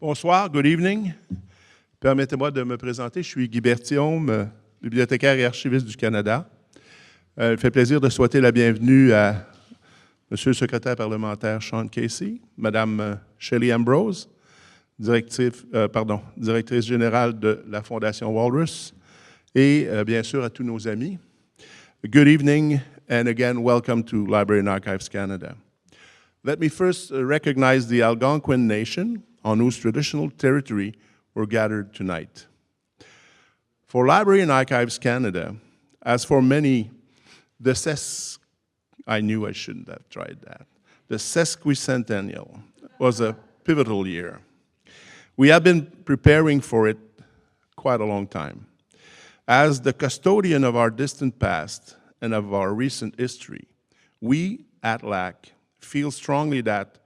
Bonsoir, good evening. Permettez-moi de me présenter. Je suis Guy Berthiaume, bibliothécaire et archiviste du Canada. Il me fait plaisir de souhaiter la bienvenue à Monsieur le secrétaire parlementaire Sean Casey, Madame Shelley Ambrose, directrice générale de la Fondation Walrus, et bien sûr à tous nos amis. Good evening, and again, welcome to Library and Archives Canada. Let me first recognize the Algonquin Nation, on whose traditional territory we're gathered tonight. For Library and Archives Canada, as for many, I knew I shouldn't have tried that. The sesquicentennial was a pivotal year. We have been preparing for it quite a long time. As the custodian of our distant past and of our recent history, we at LAC felt strongly that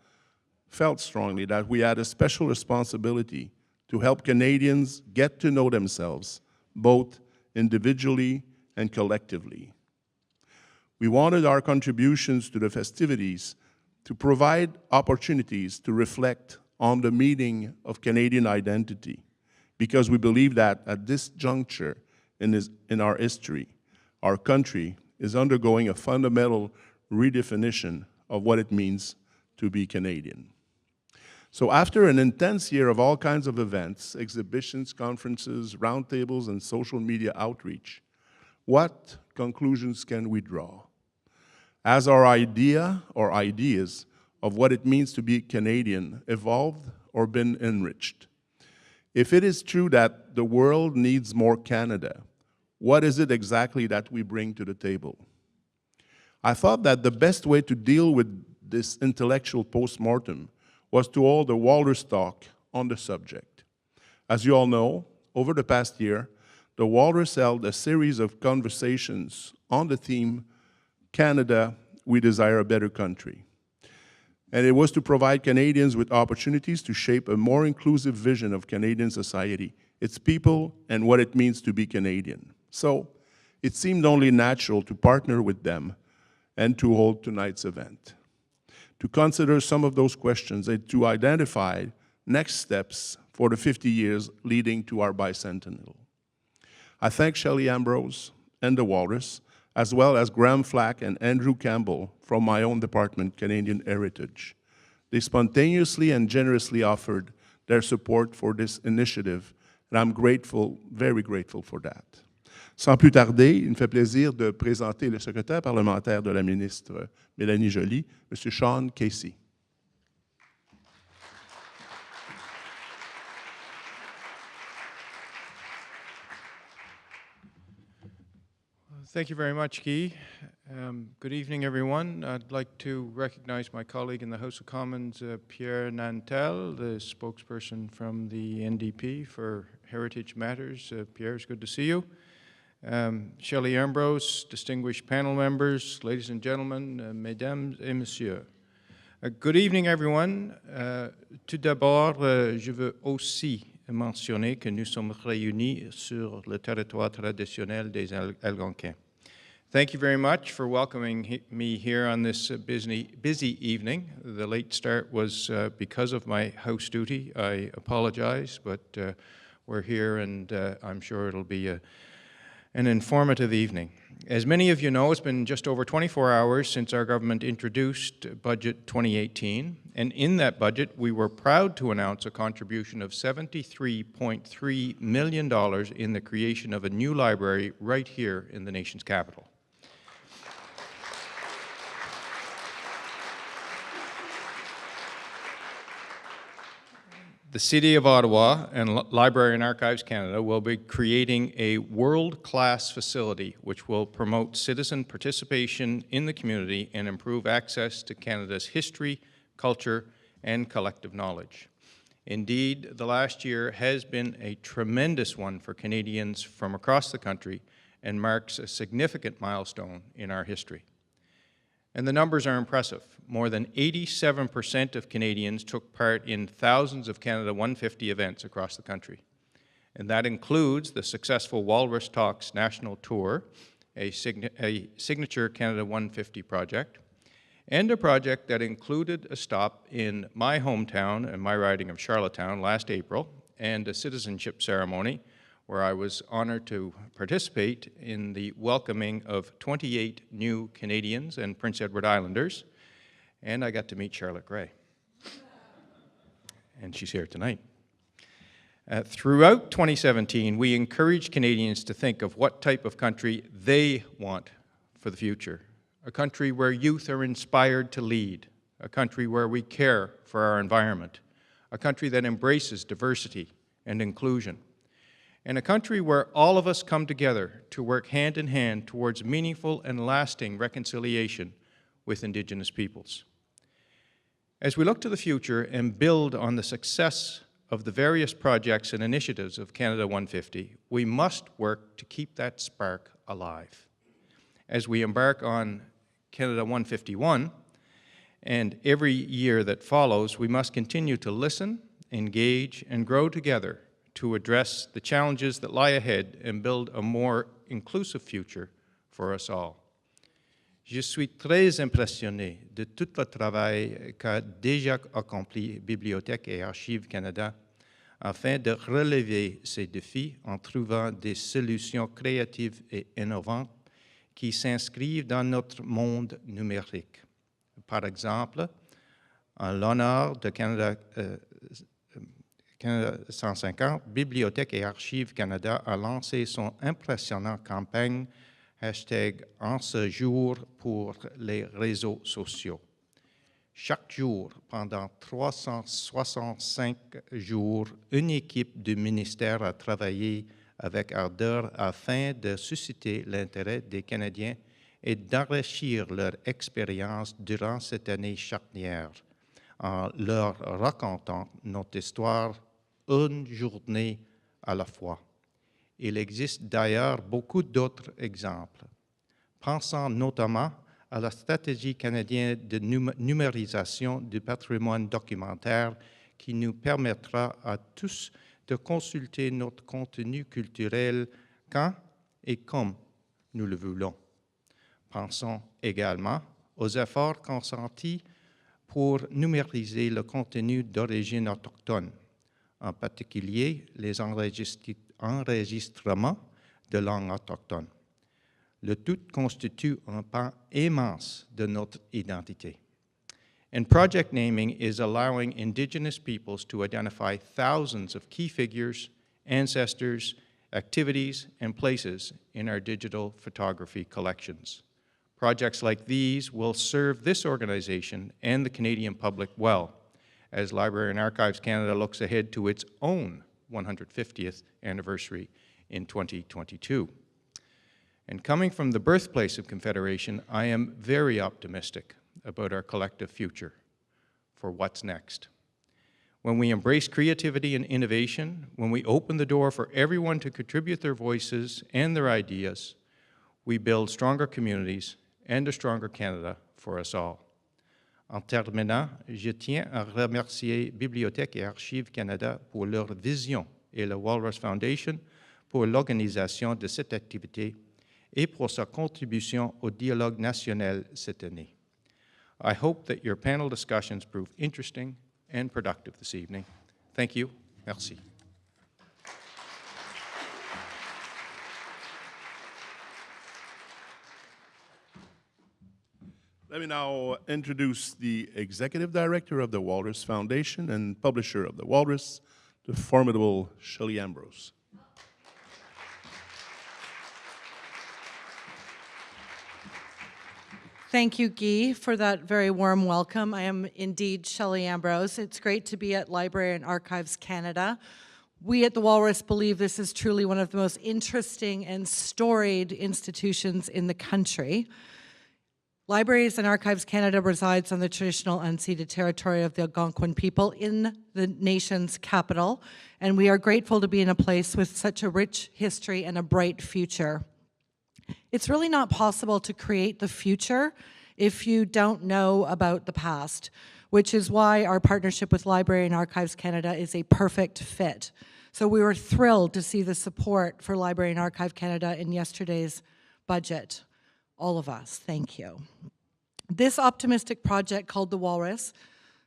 we had a special responsibility to help Canadians get to know themselves, both individually and collectively. We wanted our contributions to the festivities to provide opportunities to reflect on the meaning of Canadian identity, because we believe that at this juncture in our history, our country is undergoing a fundamental redefinition of what it means to be Canadian. So after an intense year of all kinds of events, exhibitions, conferences, roundtables, and social media outreach, what conclusions can we draw? As our idea or ideas of what it means to be Canadian evolved or been enriched? If it is true that the world needs more Canada, what is it exactly that we bring to the table? I thought that the best way to deal with this intellectual postmortem was to hold a Walrus talk on the subject. As you all know, over the past year, the Walrus held a series of conversations on the theme, Canada, we desire a better country. And it was to provide Canadians with opportunities to shape a more inclusive vision of Canadian society, its people, and what it means to be Canadian. So it seemed only natural to partner with them and to hold tonight's event, to consider some of those questions and to identify next steps for the 50 years leading to our bicentennial. I thank Shelley Ambrose and the Walrus, as well as Graham Flack and Andrew Campbell from my own department, Canadian Heritage. They spontaneously and generously offered their support for this initiative, and I'm grateful, very grateful for that. Sans plus tarder, il me fait plaisir de présenter le secrétaire parlementaire de la ministre Mélanie Joly, M. Sean Casey. Thank you very much, Guy. Good evening, everyone. I'd like to recognize my colleague in the House of Commons, Pierre Nantel, the spokesperson from the NDP for Heritage Matters. Pierre, it's good to see you. Shelley Ambrose, distinguished panel members, ladies and gentlemen, mesdames et messieurs. Good evening, everyone. Tout d'abord, je veux aussi mentionner que nous sommes réunis sur le territoire traditionnel des Algonquins. Thank you very much for welcoming me here on this busy evening. The late start was because of my house duty. I apologize, but we're here and I'm sure it'll be an informative evening. As many of you know, it's been just over 24 hours since our government introduced Budget 2018, and in that budget, we were proud to announce a contribution of $73.3 million in the creation of a new library right here in the nation's capital. The City of Ottawa and Library and Archives Canada will be creating a world-class facility which will promote citizen participation in the community and improve access to Canada's history, culture, and collective knowledge. Indeed, the last year has been a tremendous one for Canadians from across the country and marks a significant milestone in our history. And the numbers are impressive. More than 87% of Canadians took part in thousands of Canada 150 events across the country. And that includes the successful Walrus Talks National Tour, a signature Canada 150 project, and a project that included a stop in my hometown and my riding of Charlottetown last April, and a citizenship ceremony where I was honored to participate in the welcoming of 28 new Canadians and Prince Edward Islanders, and I got to meet Charlotte Gray. And she's here tonight. Throughout 2017, we encouraged Canadians to think of what type of country they want for the future. A country where youth are inspired to lead, a country where we care for our environment, a country that embraces diversity and inclusion, and a country where all of us come together to work hand in hand towards meaningful and lasting reconciliation with Indigenous peoples. As we look to the future and build on the success of the various projects and initiatives of Canada 150, we must work to keep that spark alive. As we embark on Canada 151, and every year that follows, we must continue to listen, engage, and grow together to address the challenges that lie ahead and build a more inclusive future for us all. Je suis très impressionné de tout le travail qu'a déjà accompli Bibliothèque et Archives Canada afin de relever ces défis en trouvant des solutions créatives et innovantes qui s'inscrivent dans notre monde numérique. Par exemple, en l'honneur de Canada 150, Bibliothèque et Archives Canada a lancé son impressionnante campagne #En ce jour pour les réseaux sociaux. Chaque jour, pendant 365 jours, une équipe du ministère a travaillé avec ardeur afin de susciter l'intérêt des Canadiens et d'enrichir leur expérience durant cette année charnière, en leur racontant notre histoire une journée à la fois. Il existe d'ailleurs beaucoup d'autres exemples. Pensons notamment à la stratégie canadienne de numérisation du patrimoine documentaire qui nous permettra à tous de consulter notre contenu culturel quand et comme nous le voulons. Pensons également aux efforts consentis pour numériser le contenu d'origine autochtone, en particulier les enregistrements de langue autochtone. Le tout constitue un pan immense de notre identité. And project naming is allowing Indigenous peoples to identify thousands of key figures, ancestors, activities, and places in our digital photography collections. Projects like these will serve this organization and the Canadian public well, as Library and Archives Canada looks ahead to its own 150th anniversary in 2022. And coming from the birthplace of Confederation, I am very optimistic about our collective future for what's next. When we embrace creativity and innovation, when we open the door for everyone to contribute their voices and their ideas, we build stronger communities and a stronger Canada for us all. En terminant, je tiens à remercier Bibliothèque et Archives Canada pour leur vision et la Walrus Foundation pour l'organisation de cette activité et pour sa contribution au dialogue national cette année. I hope that your panel discussions prove interesting and productive this evening. Thank you. Merci. Let me now introduce the Executive Director of the Walrus Foundation and publisher of the Walrus, the formidable Shelley Ambrose. Thank you, Guy, for that very warm welcome. I am indeed Shelley Ambrose. It's great to be at Library and Archives Canada. We at the Walrus believe this is truly one of the most interesting and storied institutions in the country. Libraries and Archives Canada resides on the traditional unceded territory of the Algonquin people in the nation's capital, and we are grateful to be in a place with such a rich history and a bright future. It's really not possible to create the future if you don't know about the past, which is why our partnership with Library and Archives Canada is a perfect fit. So we were thrilled to see the support for Library and Archive Canada in yesterday's budget. All of us, thank you. This optimistic project called the Walrus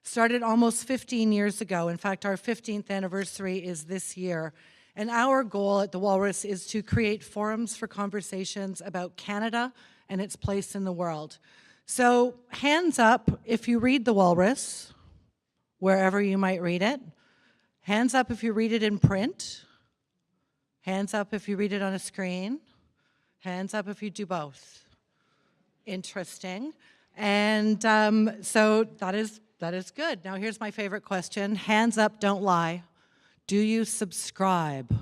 started almost 15 years ago. In fact, our 15th anniversary is this year. And our goal at the Walrus is to create forums for conversations about Canada and its place in the world. So hands up if you read the Walrus, wherever you might read it. Hands up if you read it in print. Hands up if you read it on a screen. Hands up if you do both. Interesting. And so that is good. Now here's my favorite question. Hands up, don't lie. Do you subscribe?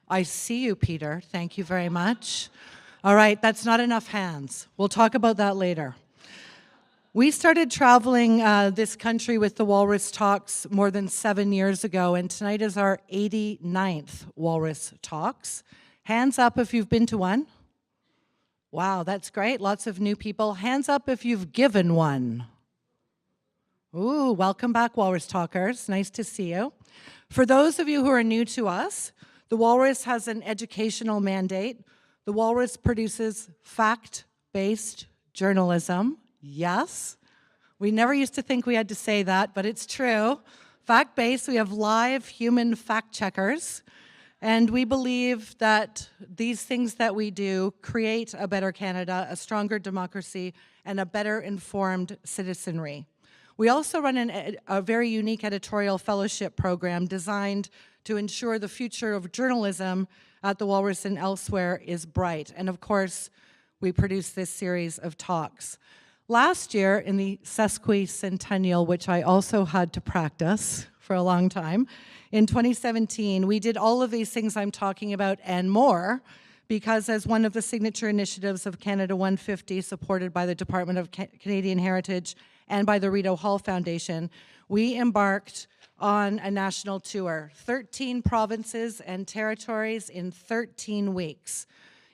I see you, Peter. Thank you very much. All right, that's not enough hands. We'll talk about that later. We started traveling this country with the Walrus Talks more than 7 years ago, and tonight is our 89th Walrus Talks. Hands up if you've been to one. Wow, that's great. Lots of new people. Hands up if you've given one. Ooh, welcome back, Walrus Talkers. Nice to see you. For those of you who are new to us, the Walrus has an educational mandate. The Walrus produces fact-based journalism. Yes. We never used to think we had to say that, but it's true. Fact-based, we have live human fact-checkers, and we believe that these things that we do create a better Canada, a stronger democracy, and a better informed citizenry. We also run a very unique editorial fellowship program designed to ensure the future of journalism at the Walrus and elsewhere is bright. And of course, we produce this series of talks. Last year, in the sesquicentennial, which I also had to practice for a long time, in 2017, we did all of these things I'm talking about and more, because as one of the signature initiatives of Canada 150, supported by the Department of Canadian Heritage and by the Rideau Hall Foundation, we embarked on a national tour, 13 provinces and territories in 13 weeks.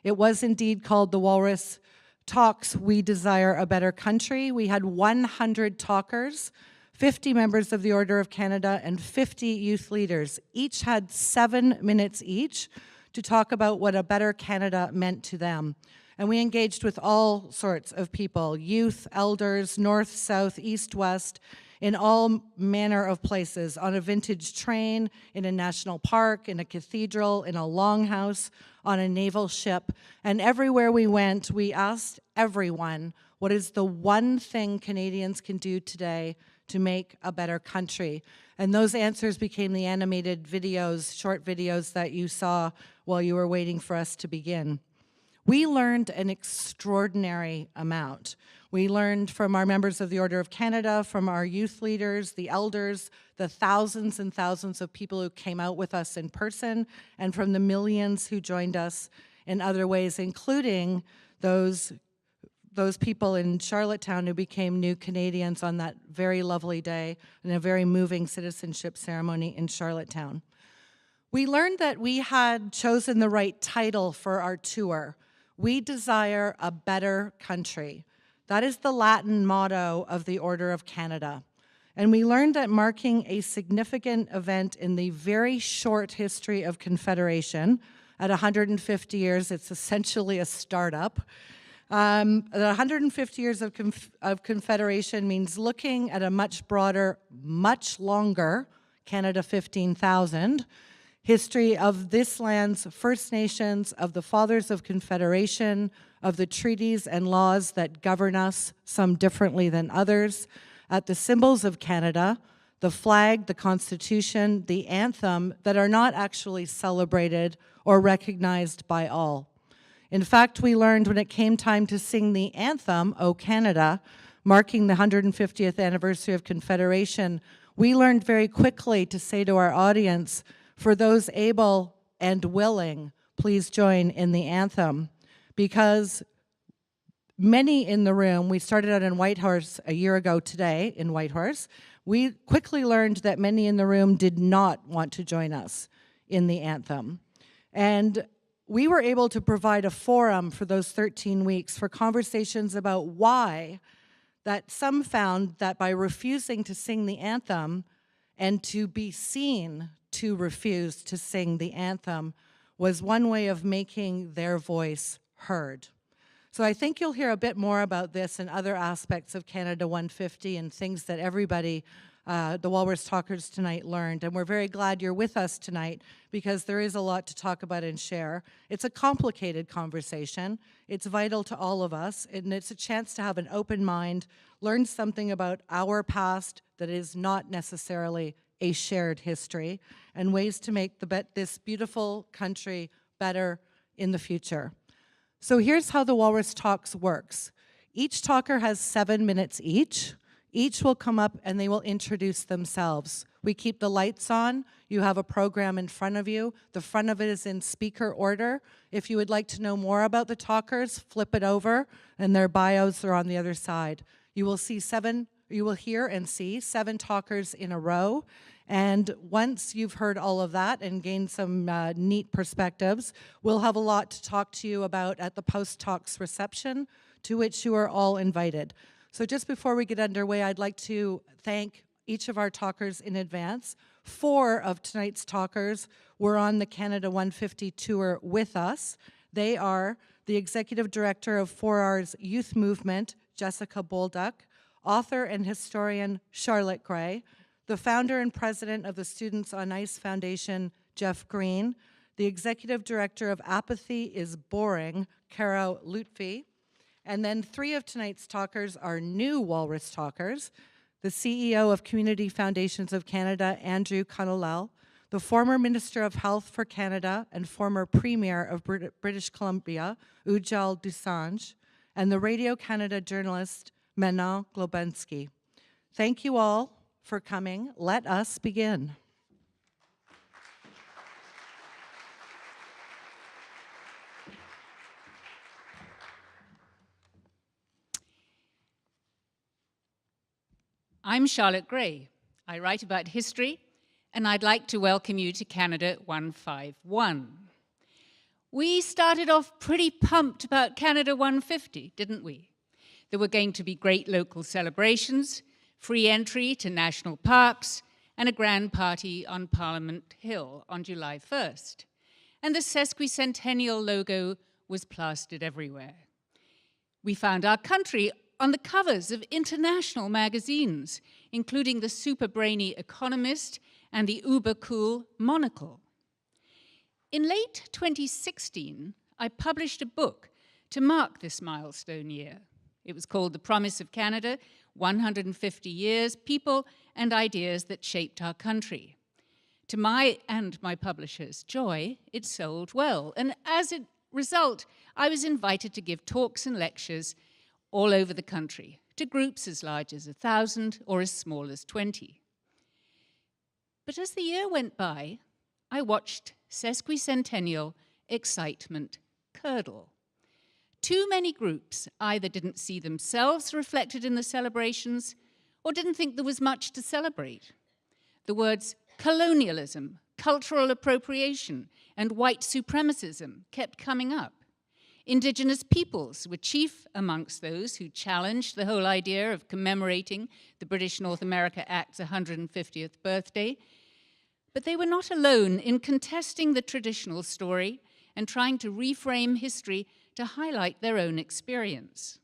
It was indeed called the Walrus Talks, We Desire a Better Country. We had 100 talkers, 50 members of the Order of Canada, and 50 youth leaders. Each had 7 minutes each to talk about what a better Canada meant to them. And we engaged with all sorts of people, youth, elders, north, south, east, west, in all manner of places, on a vintage train, in a national park, in a cathedral, in a longhouse, on a naval ship. And everywhere we went, we asked everyone, what is the one thing Canadians can do today to make a better country? And those answers became the animated videos, short videos that you saw while you were waiting for us to begin. We learned an extraordinary amount. We learned from our members of the Order of Canada, from our youth leaders, the elders, the thousands and thousands of people who came out with us in person, and from the millions who joined us in other ways, including those people in Charlottetown who became new Canadians on that very lovely day in a very moving citizenship ceremony in Charlottetown. We learned that we had chosen the right title for our tour. We desire a better country. That is the Latin motto of the Order of Canada. And we learned that marking a significant event in the very short history of Confederation, at 150 years, it's essentially a startup. 150 years of Confederation means looking at a much broader, much longer Canada 15,000 history of this land's First Nations, of the Fathers of Confederation, of the treaties and laws that govern us, some differently than others, at the symbols of Canada, the flag, the Constitution, the anthem, that are not actually celebrated or recognized by all. In fact, we learned when it came time to sing the anthem, O Canada, marking the 150th anniversary of Confederation, we learned very quickly to say to our audience, for those able and willing, please join in the anthem. Because many in the room, we started out in Whitehorse a year ago today in Whitehorse, we quickly learned that many in the room did not want to join us in the anthem. And we were able to provide a forum for those 13 weeks for conversations about why that some found that by refusing to sing the anthem and to be seen to refuse to sing the anthem was one way of making their voice heard. So I think you'll hear a bit more about this and other aspects of Canada 150 and things that everybody, the Walrus talkers tonight, learned. And we're very glad you're with us tonight because there is a lot to talk about and share. It's a complicated conversation. It's vital to all of us, and it's a chance to have an open mind, learn something about our past that is not necessarily a shared history, and ways to make this beautiful country better in the future. So here's how the Walrus Talks works. Each talker has 7 minutes each. Each will come up and they will introduce themselves. We keep the lights on. You have a program in front of you. The front of it is in speaker order. If you would like to know more about the talkers, flip it over, and their bios are on the other side. You will hear and see 7 talkers in a row. And once you've heard all of that and gained some neat perspectives, we'll have a lot to talk to you about at the post-talks reception, to which you are all invited. So just before we get underway, I'd like to thank each of our talkers in advance. 4 of tonight's talkers were on the Canada 150 tour with us. They are the Executive Director of 4R's Youth Movement, Jessica Bolduc, author and historian Charlotte Gray, the founder and president of the Students on Ice Foundation, Jeff Green, the executive director of Apathy is Boring, Caro Lutfi, and then 3 of tonight's talkers are new Walrus talkers, the CEO of Community Foundations of Canada, Andrew Colonial, the former Minister of Health for Canada and former Premier of British Columbia, Ujjal Dosanjh, and the Radio Canada journalist, Manon Globensky. Thank you all for coming. Let us begin. I'm Charlotte Gray. I write about history, and I'd like to welcome you to Canada 151. We started off pretty pumped about Canada 150, didn't we? There were going to be great local celebrations, free entry to national parks, and a grand party on Parliament Hill on July 1st. And the sesquicentennial logo was plastered everywhere. We found our country on the covers of international magazines, including the super brainy Economist and the uber cool Monocle. In late 2016, I published a book to mark this milestone year. It was called The Promise of Canada, 150 Years, People and Ideas That Shaped Our Country. To my and my publisher's joy, it sold well. And as a result, I was invited to give talks and lectures all over the country, to groups as large as 1,000 or as small as 20. But as the year went by, I watched sesquicentennial excitement curdle. Too many groups either didn't see themselves reflected in the celebrations or didn't think there was much to celebrate. The words colonialism, cultural appropriation, and white supremacism kept coming up. Indigenous peoples were chief amongst those who challenged the whole idea of commemorating the British North America Act's 150th birthday, but they were not alone in contesting the traditional story and trying to reframe history to highlight their own experience.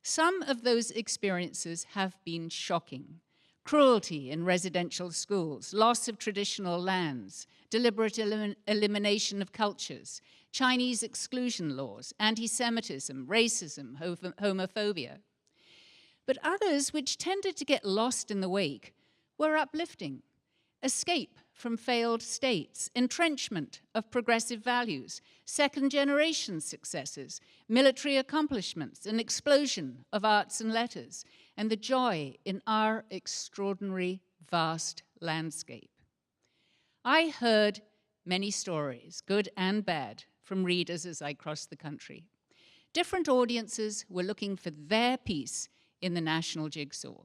Some of those experiences have been shocking. Cruelty in residential schools, loss of traditional lands, deliberate elimination of cultures, Chinese exclusion laws, anti-Semitism, racism, homophobia. But others, which tended to get lost in the wake, were uplifting. Escape from failed states, entrenchment of progressive values, second-generation successes, military accomplishments, an explosion of arts and letters, and the joy in our extraordinary, vast landscape. I heard many stories, good and bad, from readers as I crossed the country. Different audiences were looking for their piece in the national jigsaw.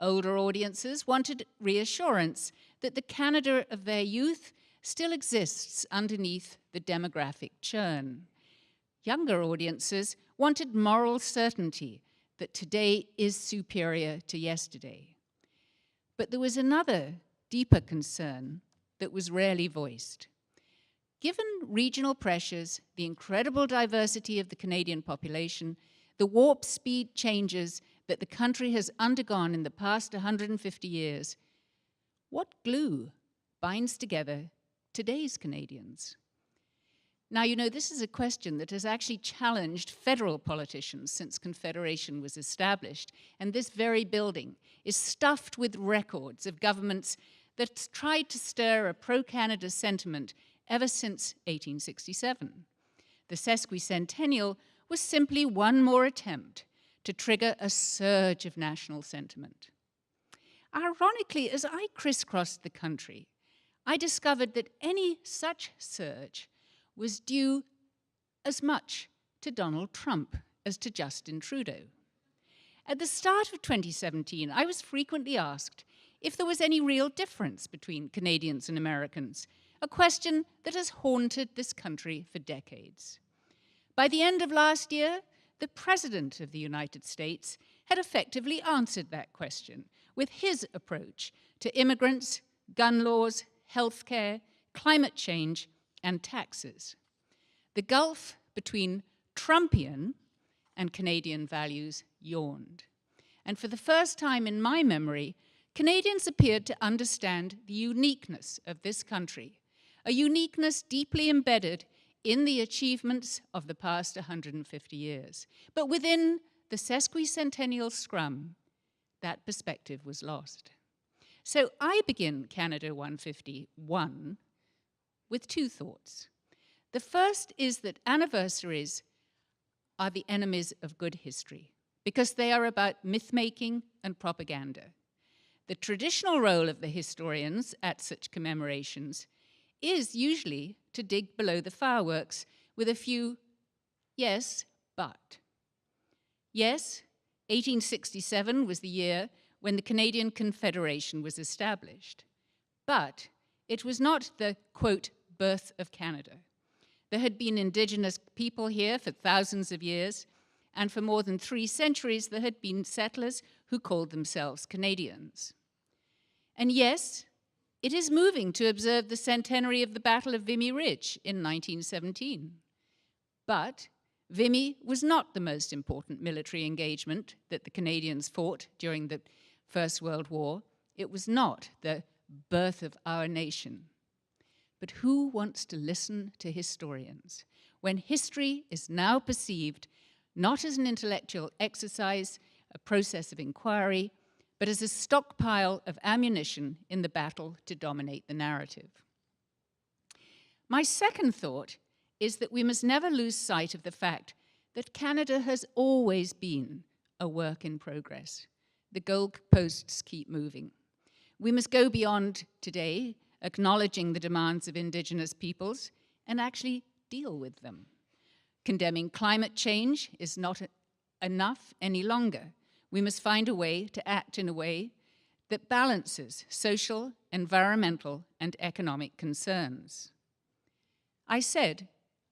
Older audiences wanted reassurance that the Canada of their youth still exists underneath the demographic churn. Younger audiences wanted moral certainty that today is superior to yesterday. But there was another, deeper concern that was rarely voiced. Given regional pressures, the incredible diversity of the Canadian population, the warp speed changes that the country has undergone in the past 150 years, what glue binds together today's Canadians? Now, you know, this is a question that has actually challenged federal politicians since Confederation was established, and this very building is stuffed with records of governments that tried to stir a pro-Canada sentiment ever since 1867. The sesquicentennial was simply one more attempt to trigger a surge of national sentiment. Ironically, as I crisscrossed the country, I discovered that any such surge was due as much to Donald Trump as to Justin Trudeau. At the start of 2017, I was frequently asked if there was any real difference between Canadians and Americans, a question that has haunted this country for decades. By the end of last year, the President of the United States had effectively answered that question with his approach to immigrants, gun laws, healthcare, climate change, and taxes. The gulf between Trumpian and Canadian values yawned. And for the first time in my memory, Canadians appeared to understand the uniqueness of this country, a uniqueness deeply embedded in the achievements of the past 150 years. But within the sesquicentennial scrum, that perspective was lost. So I begin Canada 151 with two thoughts. The first is that anniversaries are the enemies of good history because they are about myth-making and propaganda. The traditional role of the historians at such commemorations is usually to dig below the fireworks with a few yes, but. Yes, 1867 was the year when the Canadian Confederation was established, but it was not the, quote, birth of Canada. There had been Indigenous people here for thousands of years, and for more than 3 centuries there had been settlers who called themselves Canadians. And yes, it is moving to observe the centenary of the Battle of Vimy Ridge in 1917. But Vimy was not the most important military engagement that the Canadians fought during the First World War. It was not the birth of our nation. But who wants to listen to historians when history is now perceived not as an intellectual exercise, a process of inquiry, but as a stockpile of ammunition in the battle to dominate the narrative? My second thought is that we must never lose sight of the fact that Canada has always been a work in progress. The goalposts keep moving. We must go beyond today, acknowledging the demands of Indigenous peoples, and actually deal with them. Condemning climate change is not enough any longer. We must find a way to act in a way that balances social, environmental, and economic concerns. I said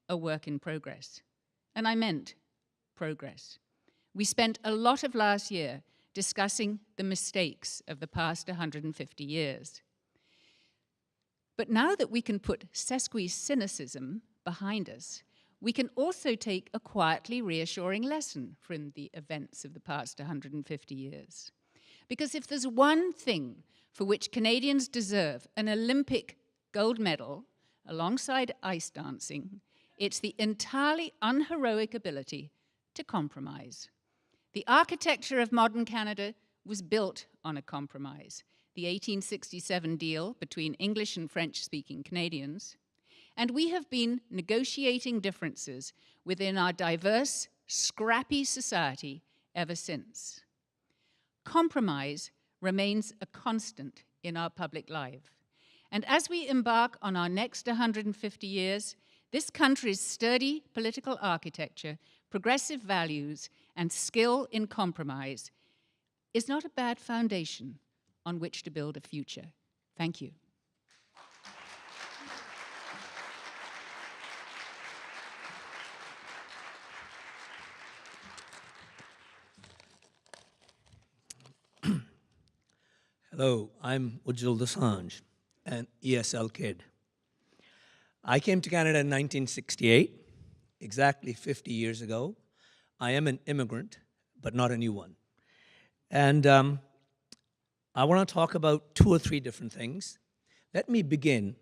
a work in progress, and I meant progress. We spent a lot of last year discussing the mistakes of the past 150 years. But now that we can put sesquicynicism behind us, we can also take a quietly reassuring lesson from the events of the past 150 years. Because if there's one thing for which Canadians deserve an Olympic gold medal alongside ice dancing, it's the entirely unheroic ability to compromise. The architecture of modern Canada was built on a compromise. The 1867 deal between English and French-speaking Canadians, and we have been negotiating differences within our diverse, scrappy society ever since. Compromise remains a constant in our public life. And as we embark on our next 150 years, this country's sturdy political architecture, progressive values, and skill in compromise is not a bad foundation on which to build a future. Thank you. Hello, I'm Ujjwal Dosanjh, an ESL kid. I came to Canada in 1968, exactly 50 years ago. I am an immigrant, but not a new one. And I want to talk about 2 or 3 different things. Let me begin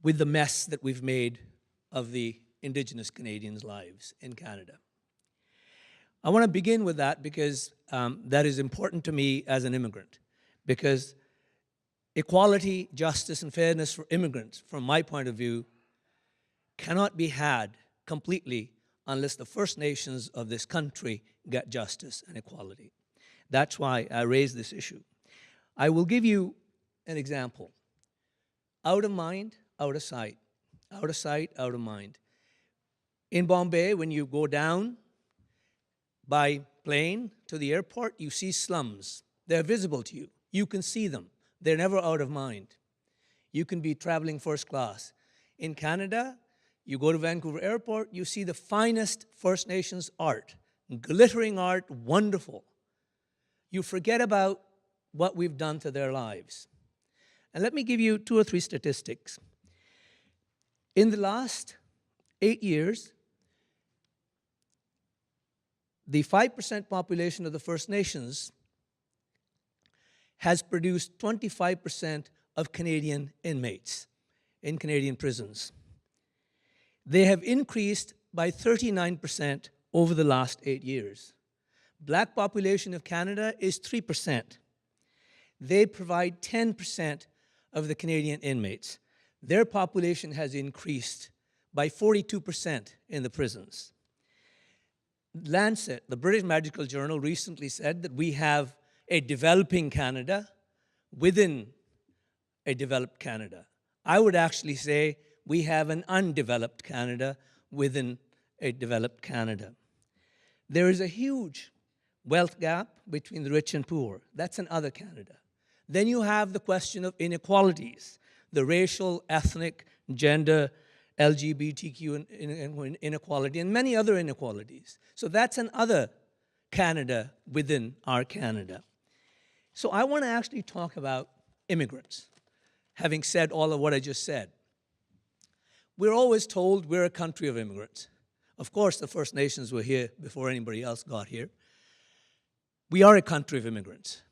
with the mess that we've made of the Indigenous Canadians' lives in Canada. I want to begin with that because that is important to me as an immigrant, because equality, justice, and fairness for immigrants, from my point of view, cannot be had completely unless the First Nations of this country get justice and equality. That's why I raised this issue. I will give you an example. Out of mind, out of sight. Out of sight, out of mind. In Bombay, when you go down by plane to the airport, you see slums. They're visible to you. You can see them. They're never out of mind. You can be traveling first class. In Canada, you go to Vancouver Airport, you see the finest First Nations art, glittering art, wonderful. You forget about what we've done to their lives. And let me give you 2 or 3 statistics. In the last 8 years, the 5% population of the First Nations has produced 25% of Canadian inmates in Canadian prisons. They have increased by 39% over the last 8 years. Black population of Canada is 3%. They provide 10% of the Canadian inmates. Their population has increased by 42% in the prisons. Lancet, the British Medical Journal, recently said that we have a developing Canada within a developed Canada. I would actually say we have an undeveloped Canada within a developed Canada. There is a huge wealth gap between the rich and poor. That's another Canada. Then you have the question of inequalities, the racial, ethnic, gender, LGBTQ inequality, and many other inequalities. So that's another Canada within our Canada. So I want to actually talk about immigrants, having said all of what I just said. We're always told we're a country of immigrants. Of course, the First Nations were here before anybody else got here. We are a country of immigrants.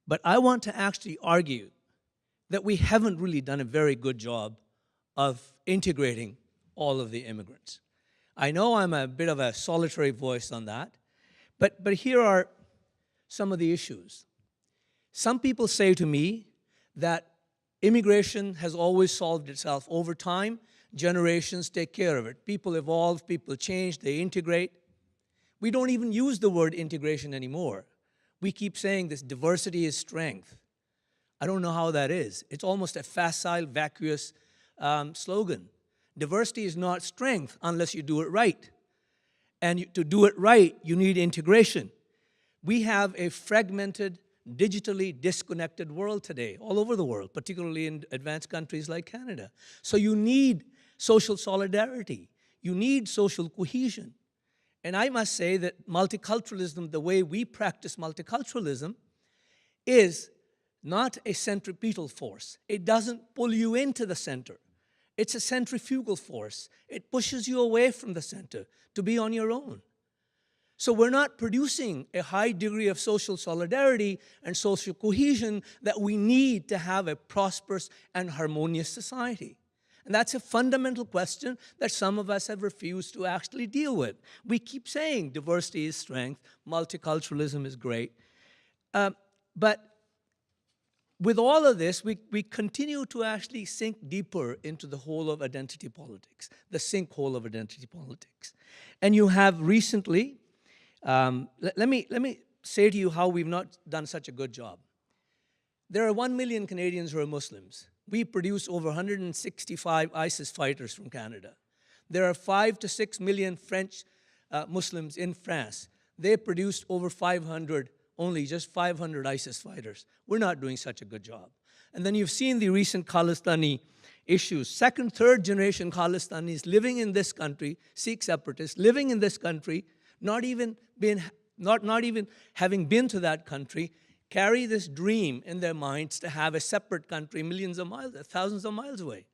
But I want to actually argue that we haven't really done a very good job of integrating all of the immigrants. I know I'm a bit of a solitary voice on that, but here are some of the issues. Some people say to me that immigration has always solved itself over time. Generations take care of it. People evolve, people change, they integrate. We don't even use the word integration anymore. We keep saying this diversity is strength. I don't know how that is. It's almost a facile, vacuous slogan. Diversity is not strength unless you do it right. And to do it right, you need integration. We have a fragmented, digitally disconnected world today, all over the world, particularly in advanced countries like Canada. So you need social solidarity. You need social cohesion. And I must say that multiculturalism, the way we practice multiculturalism, is not a centripetal force. It doesn't pull you into the center. It's a centrifugal force. It pushes you away from the center to be on your own. So we're not producing a high degree of social solidarity and social cohesion that we need to have a prosperous and harmonious society. And that's a fundamental question that some of us have refused to actually deal with. We keep saying diversity is strength, multiculturalism is great. But with all of this, we continue to actually sink deeper into the hole of identity politics, the sinkhole of identity politics. And you have recently, let me say to you how we've not done such a good job. There are 1 million Canadians who are Muslims. We produce over 165 ISIS fighters from Canada. There are 5 to 6 million French Muslims in France. They produced over 500, only just 500 ISIS fighters. We're not doing such a good job. And then you've seen the recent Khalistani issues. Second, third generation Khalistanis living in this country, Sikh separatists living in this country, not even having been to that country, carry this dream in their minds to have a separate country millions of miles, thousands of miles away.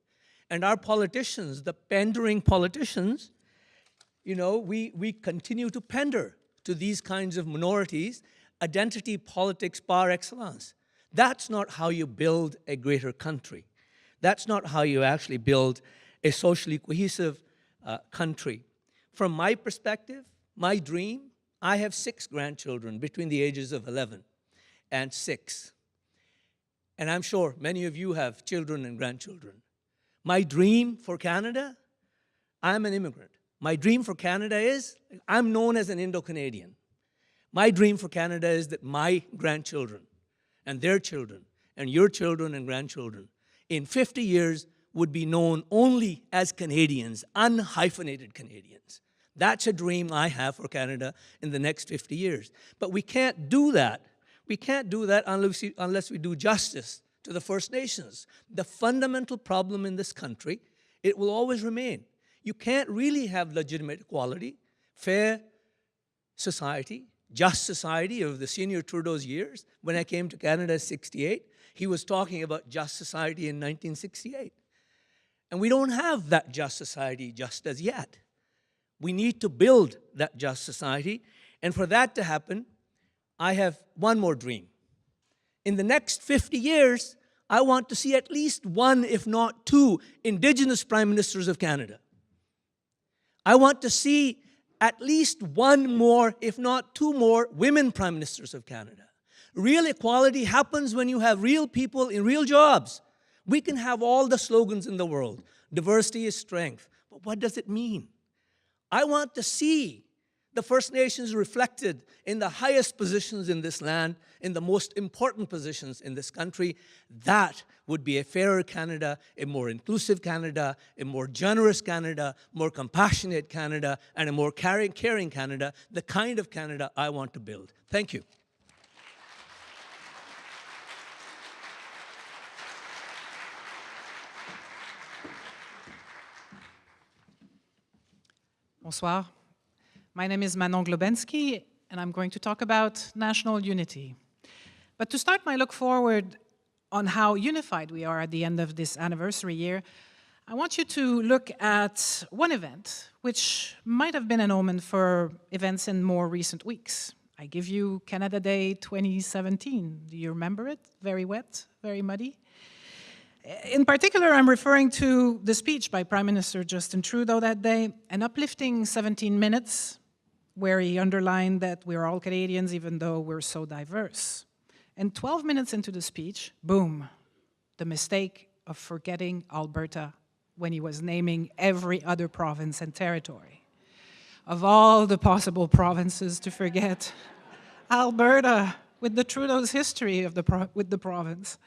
And our politicians, the pandering politicians, you know, we continue to pander to these kinds of minorities, identity politics par excellence. That's not how you build a greater country. That's not how you actually build a socially cohesive country. From my perspective, my dream, I have 6 grandchildren between the ages of 11 and 6. And I'm sure many of you have children and grandchildren. My dream for Canada, I'm an immigrant. My dream for Canada is, I'm known as an Indo-Canadian. My dream for Canada is that my grandchildren and their children and your children and grandchildren in 50 years would be known only as Canadians, unhyphenated Canadians. That's a dream I have for Canada in the next 50 years. But we can't do that. We can't do that unless we do justice to the First Nations. The fundamental problem in this country, it will always remain. You can't really have legitimate equality, fair society, just society of the senior Trudeau's years. When I came to Canada in '68, he was talking about just society in 1968. And we don't have that just society just as yet. We need to build that just society. And for that to happen, I have one more dream. In the next 50 years, I want to see at least 1, if not 2, Indigenous Prime Ministers of Canada. I want to see at least 1 more, if not 2 more, women Prime Ministers of Canada. Real equality happens when you have real people in real jobs. We can have all the slogans in the world. Diversity is strength. But what does it mean? I want to see the First Nations reflected in the highest positions in this land, in the most important positions in this country. That would be a fairer Canada, a more inclusive Canada, a more generous Canada, more compassionate Canada, and a more caring Canada, the kind of Canada I want to build. Thank you. Bonsoir. My name is Manon Globensky, and I'm going to talk about national unity. But to start my look forward on how unified we are at the end of this anniversary year, I want you to look at one event which might have been an omen for events in more recent weeks. I give you Canada Day 2017. Do you remember it? Very wet, very muddy. In particular, I'm referring to the speech by Prime Minister Justin Trudeau that day, an uplifting 17 minutes where he underlined that we're all Canadians even though we're so diverse. And 12 minutes into the speech, boom, the mistake of forgetting Alberta when he was naming every other province and territory. Of all the possible provinces to forget, Alberta, with the Trudeau's history of with the province.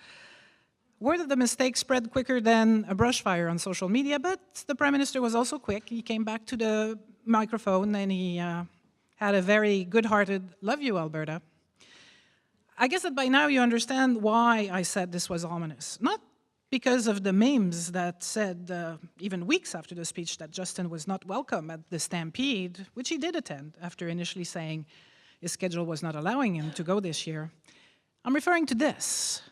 Word of the mistake spread quicker than a brush fire on social media, but the Prime Minister was also quick. He came back to the microphone and he had a very good-hearted, "Love you, Alberta." I guess that by now you understand why I said this was ominous. Not because of the memes that said, even weeks after the speech, that Justin was not welcome at the Stampede, which he did attend after initially saying his schedule was not allowing him to go this year. I'm referring to this.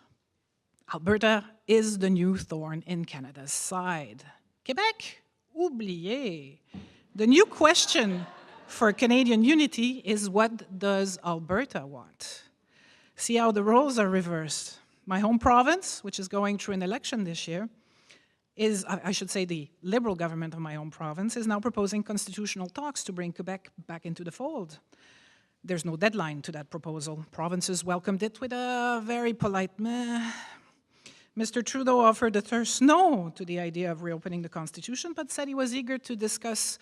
Alberta is the new thorn in Canada's side. Quebec? Oubliez. The new question for Canadian unity is, what does Alberta want? See how the roles are reversed. My home province, which is going through an election this year, is, I should say the Liberal government of my home province, is now proposing constitutional talks to bring Quebec back into the fold. There's no deadline to that proposal. Provinces welcomed it with a very polite meh. Mr. Trudeau offered a terse no to the idea of reopening the Constitution, but said he was eager to discuss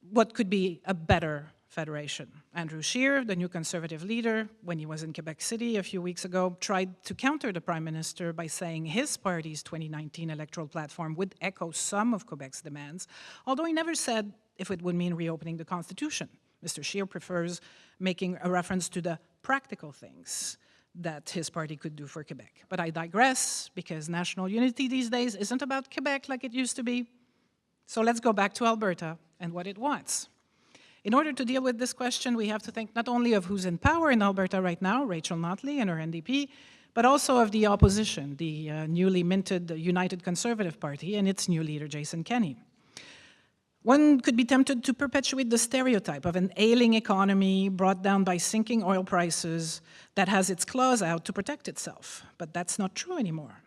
what could be a better federation. Andrew Shearer, the new Conservative leader, when he was in Quebec City a few weeks ago, tried to counter the Prime Minister by saying his party's 2019 electoral platform would echo some of Quebec's demands, although he never said if it would mean reopening the Constitution. Mr. Shearer prefers making a reference to the practical things that his party could do for Quebec. But I digress, because national unity these days isn't about Quebec like it used to be. So let's go back to Alberta and what it wants. In order to deal with this question, we have to think not only of who's in power in Alberta right now, Rachel Notley and her NDP, but also of the opposition, the newly minted United Conservative Party and its new leader, Jason Kenney. One could be tempted to perpetuate the stereotype of an ailing economy brought down by sinking oil prices that has its claws out to protect itself, but that's not true anymore.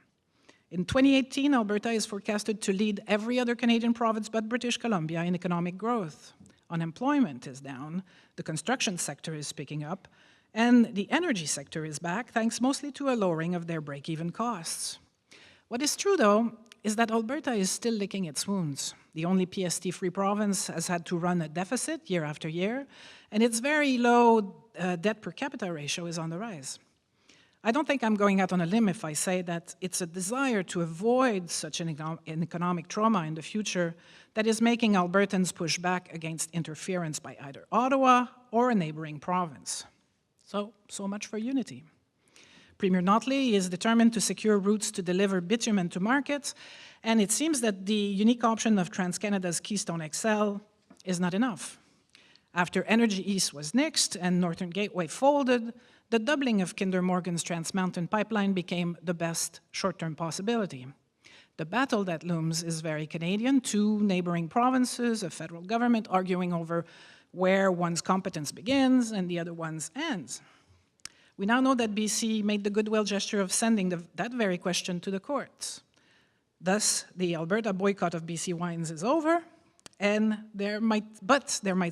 In 2018, Alberta is forecasted to lead every other Canadian province but British Columbia in economic growth. Unemployment is down, the construction sector is picking up, and the energy sector is back, thanks mostly to a lowering of their break-even costs. What is true, though, is that Alberta is still licking its wounds. The only PST-free province has had to run a deficit year after year, and its very low debt per capita ratio is on the rise. I don't think I'm going out on a limb if I say that it's a desire to avoid such an economic trauma in the future that is making Albertans push back against interference by either Ottawa or a neighboring province. So much for unity. Premier Notley is determined to secure routes to deliver bitumen to markets, and it seems that the unique option of TransCanada's Keystone XL is not enough. After Energy East was nixed and Northern Gateway folded, the doubling of Kinder Morgan's Trans Mountain pipeline became the best short-term possibility. The battle that looms is very Canadian, two neighboring provinces, a federal government arguing over where one's competence begins and the other one's ends. We now know that BC made the goodwill gesture of sending that very question to the courts. Thus, the Alberta boycott of BC wines is over, and there might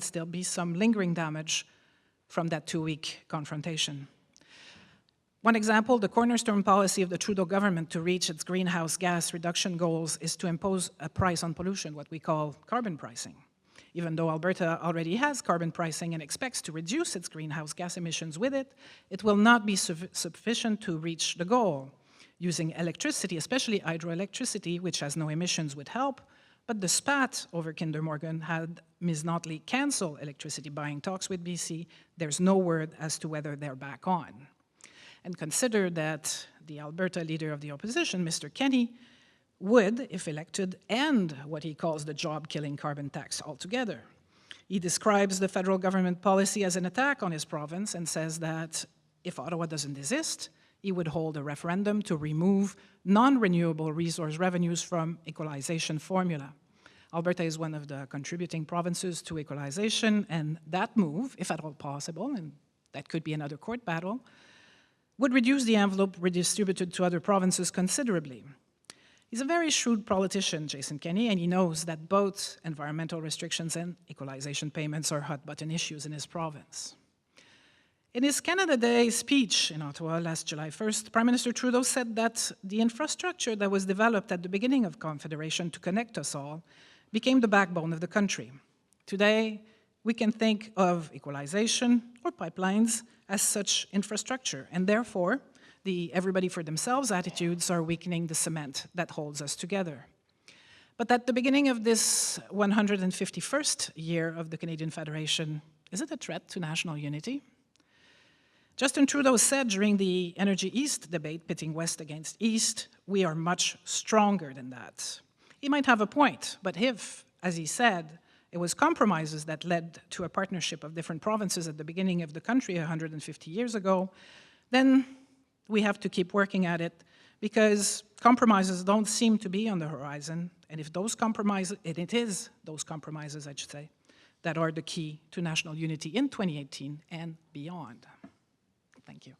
still be some lingering damage from that two-week confrontation. One example, the cornerstone policy of the Trudeau government to reach its greenhouse gas reduction goals is to impose a price on pollution, what we call carbon pricing. Even though Alberta already has carbon pricing and expects to reduce its greenhouse gas emissions with it, it will not be sufficient to reach the goal. Using electricity, especially hydroelectricity, which has no emissions, would help, but the spat over Kinder Morgan had Ms. Notley cancel electricity buying talks with BC. There's no word as to whether they're back on. And consider that the Alberta leader of the opposition, Mr. Kenney, would, if elected, end what he calls the job-killing carbon tax altogether. He describes the federal government policy as an attack on his province and says that if Ottawa doesn't desist, he would hold a referendum to remove non-renewable resource revenues from equalization formula. Alberta is one of the contributing provinces to equalization, and that move, if at all possible, and that could be another court battle, would reduce the envelope redistributed to other provinces considerably. He's a very shrewd politician, Jason Kenney, and he knows that both environmental restrictions and equalization payments are hot-button issues in his province. In his Canada Day speech in Ottawa last July 1st, Prime Minister Trudeau said that the infrastructure that was developed at the beginning of Confederation to connect us all became the backbone of the country. Today, we can think of equalization or pipelines as such infrastructure, and therefore, the everybody for themselves attitudes are weakening the cement that holds us together. But at the beginning of this 151st year of the Canadian Federation, is it a threat to national unity? Justin Trudeau said during the Energy East debate, pitting West against East, we are much stronger than that. He might have a point, but if, as he said, it was compromises that led to a partnership of different provinces at the beginning of the country 150 years ago, then we have to keep working at it because compromises don't seem to be on the horizon, and if those compromises, and it is those compromises, I should say, that are the key to national unity in 2018 and beyond. Thank you.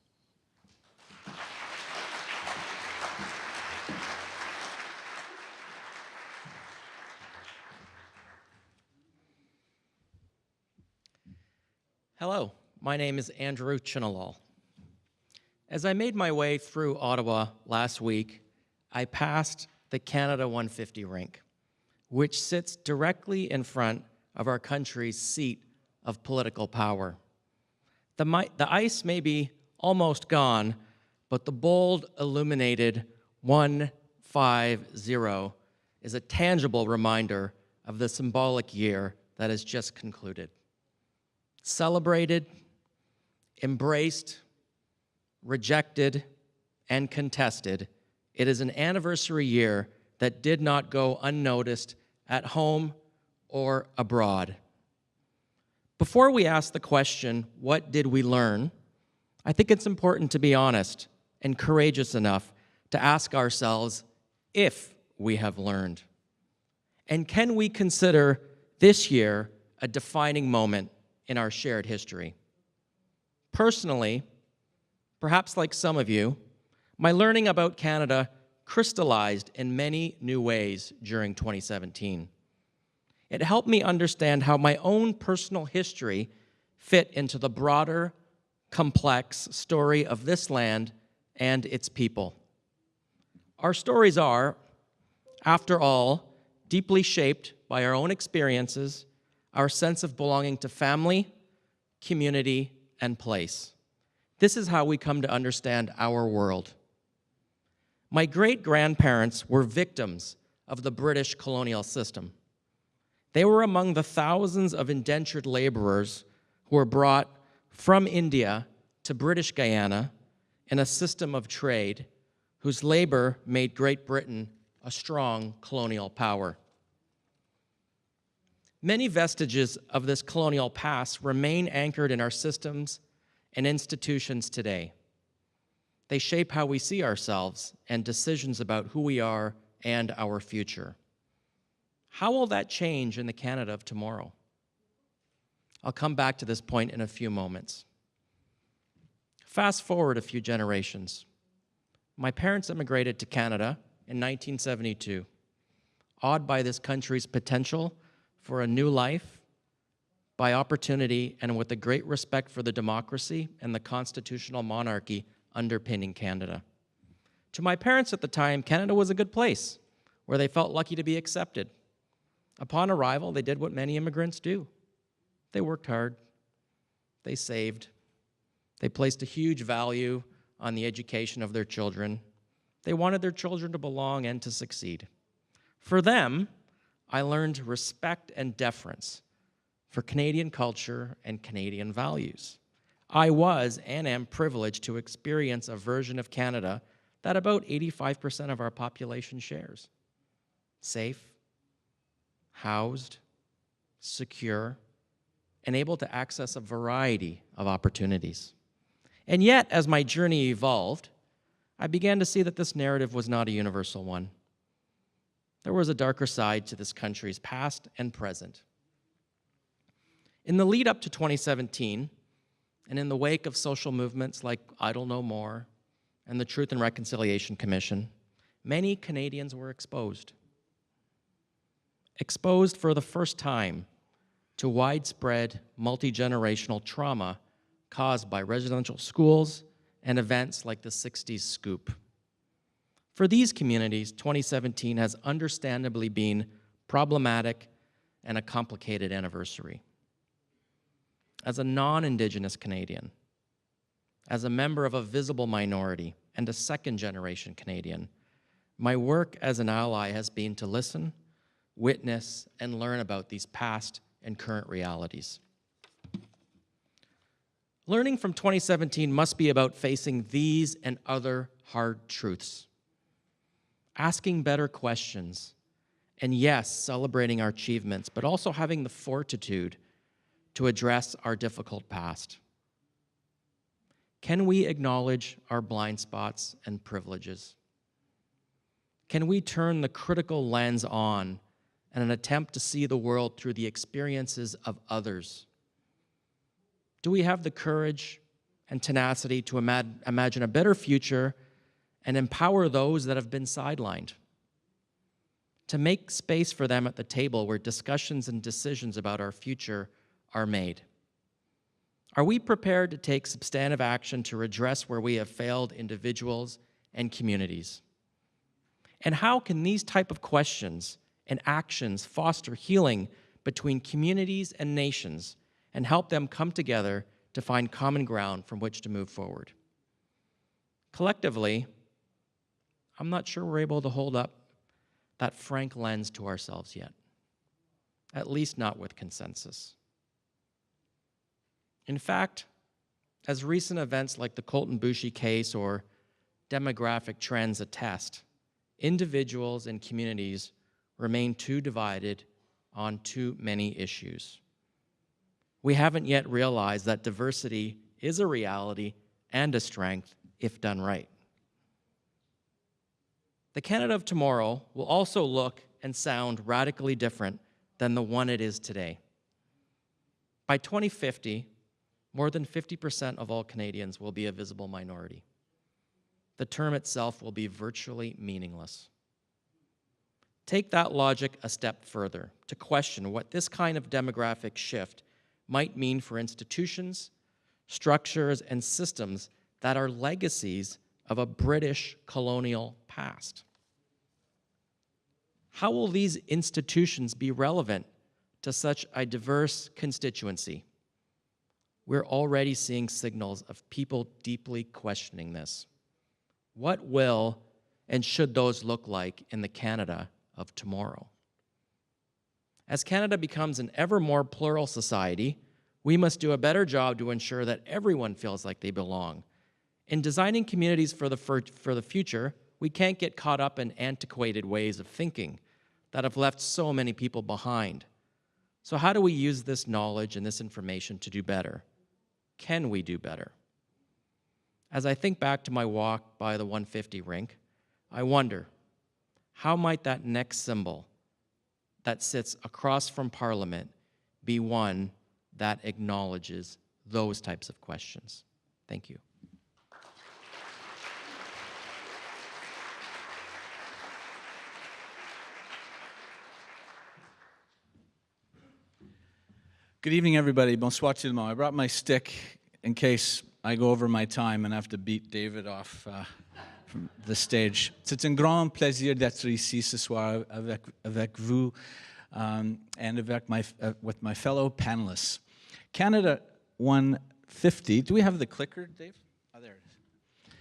Hello, my name is Andrew Chinalal. As I made my way through Ottawa last week, I passed the Canada 150 rink, which sits directly in front of our country's seat of political power. The ice may be almost gone, but the bold illuminated 150 is a tangible reminder of the symbolic year that has just concluded. Celebrated, embraced, rejected, and contested, it is an anniversary year that did not go unnoticed at home or abroad. Before we ask the question, what did we learn? I think it's important to be honest and courageous enough to ask ourselves if we have learned? And can we consider this year a defining moment in our shared history? Personally, perhaps like some of you, my learning about Canada crystallized in many new ways during 2017. It helped me understand how my own personal history fit into the broader, complex story of this land and its people. Our stories are, after all, deeply shaped by our own experiences, our sense of belonging to family, community, and place. This is how we come to understand our world. My great-grandparents were victims of the British colonial system. They were among the thousands of indentured laborers who were brought from India to British Guyana in a system of trade whose labor made Great Britain a strong colonial power. Many vestiges of this colonial past remain anchored in our systems and institutions today. They shape how we see ourselves and decisions about who we are and our future. How will that change in the Canada of tomorrow? I'll come back to this point in a few moments. Fast forward a few generations. My parents immigrated to Canada in 1972, awed by this country's potential for a new life, by opportunity, and with a great respect for the democracy and the constitutional monarchy underpinning Canada. To my parents at the time, Canada was a good place where they felt lucky to be accepted. Upon arrival, they did what many immigrants do. They worked hard, they saved, they placed a huge value on the education of their children. They wanted their children to belong and to succeed. For them, I learned respect and deference for Canadian culture and Canadian values. I was and am privileged to experience a version of Canada that about 85% of our population shares. Safe, housed, secure, and able to access a variety of opportunities. And yet, as my journey evolved, I began to see that this narrative was not a universal one. There was a darker side to this country's past and present. In the lead up to 2017, and in the wake of social movements like Idle No More and the Truth and Reconciliation Commission, many Canadians were exposed. Exposed for the first time to widespread multi-generational trauma caused by residential schools and events like the 60s scoop. For these communities, 2017 has understandably been problematic and a complicated anniversary. As a non-Indigenous Canadian, as a member of a visible minority and a second-generation Canadian, my work as an ally has been to listen, witness, and learn about these past and current realities. Learning from 2017 must be about facing these and other hard truths, asking better questions, and yes, celebrating our achievements, but also having the fortitude to address our difficult past. Can we acknowledge our blind spots and privileges? Can we turn the critical lens on in an attempt to see the world through the experiences of others? Do we have the courage and tenacity to imagine a better future and empower those that have been sidelined? To make space for them at the table where discussions and decisions about our future are made? Are we prepared to take substantive action to redress where we have failed individuals and communities? And how can these type of questions and actions foster healing between communities and nations and help them come together to find common ground from which to move forward? Collectively, I'm not sure we're able to hold up that frank lens to ourselves yet, at least not with consensus. In fact, as recent events like the Colton case or demographic trends attest, individuals and communities remain too divided on too many issues. We haven't yet realized that diversity is a reality and a strength if done right. The Canada of tomorrow will also look and sound radically different than the one it is today. By 2050, more than 50% of all Canadians will be a visible minority. The term itself will be virtually meaningless. Take that logic a step further to question what this kind of demographic shift might mean for institutions, structures, and systems that are legacies of a British colonial past. How will these institutions be relevant to such a diverse constituency? We're already seeing signals of people deeply questioning this. What will and should those look like in the Canada of tomorrow? As Canada becomes an ever more plural society, we must do a better job to ensure that everyone feels like they belong. In designing communities for the future, we can't get caught up in antiquated ways of thinking that have left so many people behind. So how do we use this knowledge and this information to do better? Can we do better? As I think back to my walk by the 150 rink, I wonder, how might that next symbol that sits across from Parliament be one that acknowledges those types of questions? Thank you. Good evening, everybody. Bonsoir tout le monde. I brought my stick in case I go over my time and have to beat David off from the stage. C'est un grand plaisir d'être ici ce soir avec vous and with my fellow panelists. Canada 150. Do we have the clicker, Dave? Oh, there it is.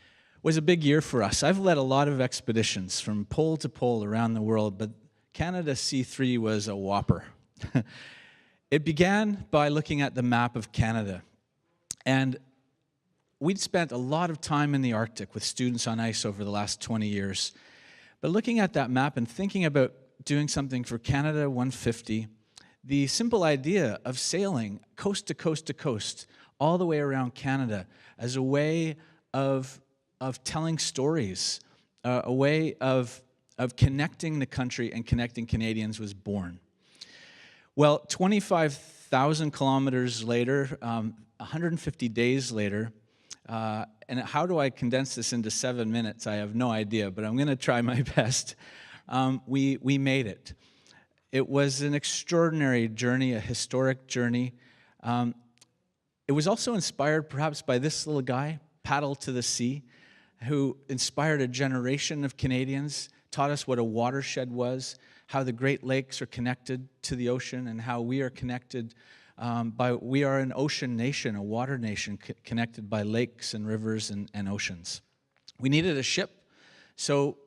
Was a big year for us. I've led a lot of expeditions from pole to pole around the world, but Canada C3 was a whopper. It began by looking at the map of Canada, and we'd spent a lot of time in the Arctic with students on ice over the last 20 years. But looking at that map and thinking about doing something for Canada 150, the simple idea of sailing coast to coast to coast, all the way around Canada, as a way of telling stories, a way of connecting the country and connecting Canadians was born. Well, 25,000 kilometers later, 150 days later, and how do I condense this into 7 minutes? I have no idea, but I'm going to try my best. We made it. It was an extraordinary journey, a historic journey. It was also inspired perhaps by this little guy, Paddle to the Sea, who inspired a generation of Canadians, taught us what a watershed was, how the Great Lakes are connected to the ocean, and how we are connected we are an ocean nation, a water nation connected by lakes and rivers and oceans. We needed a ship, so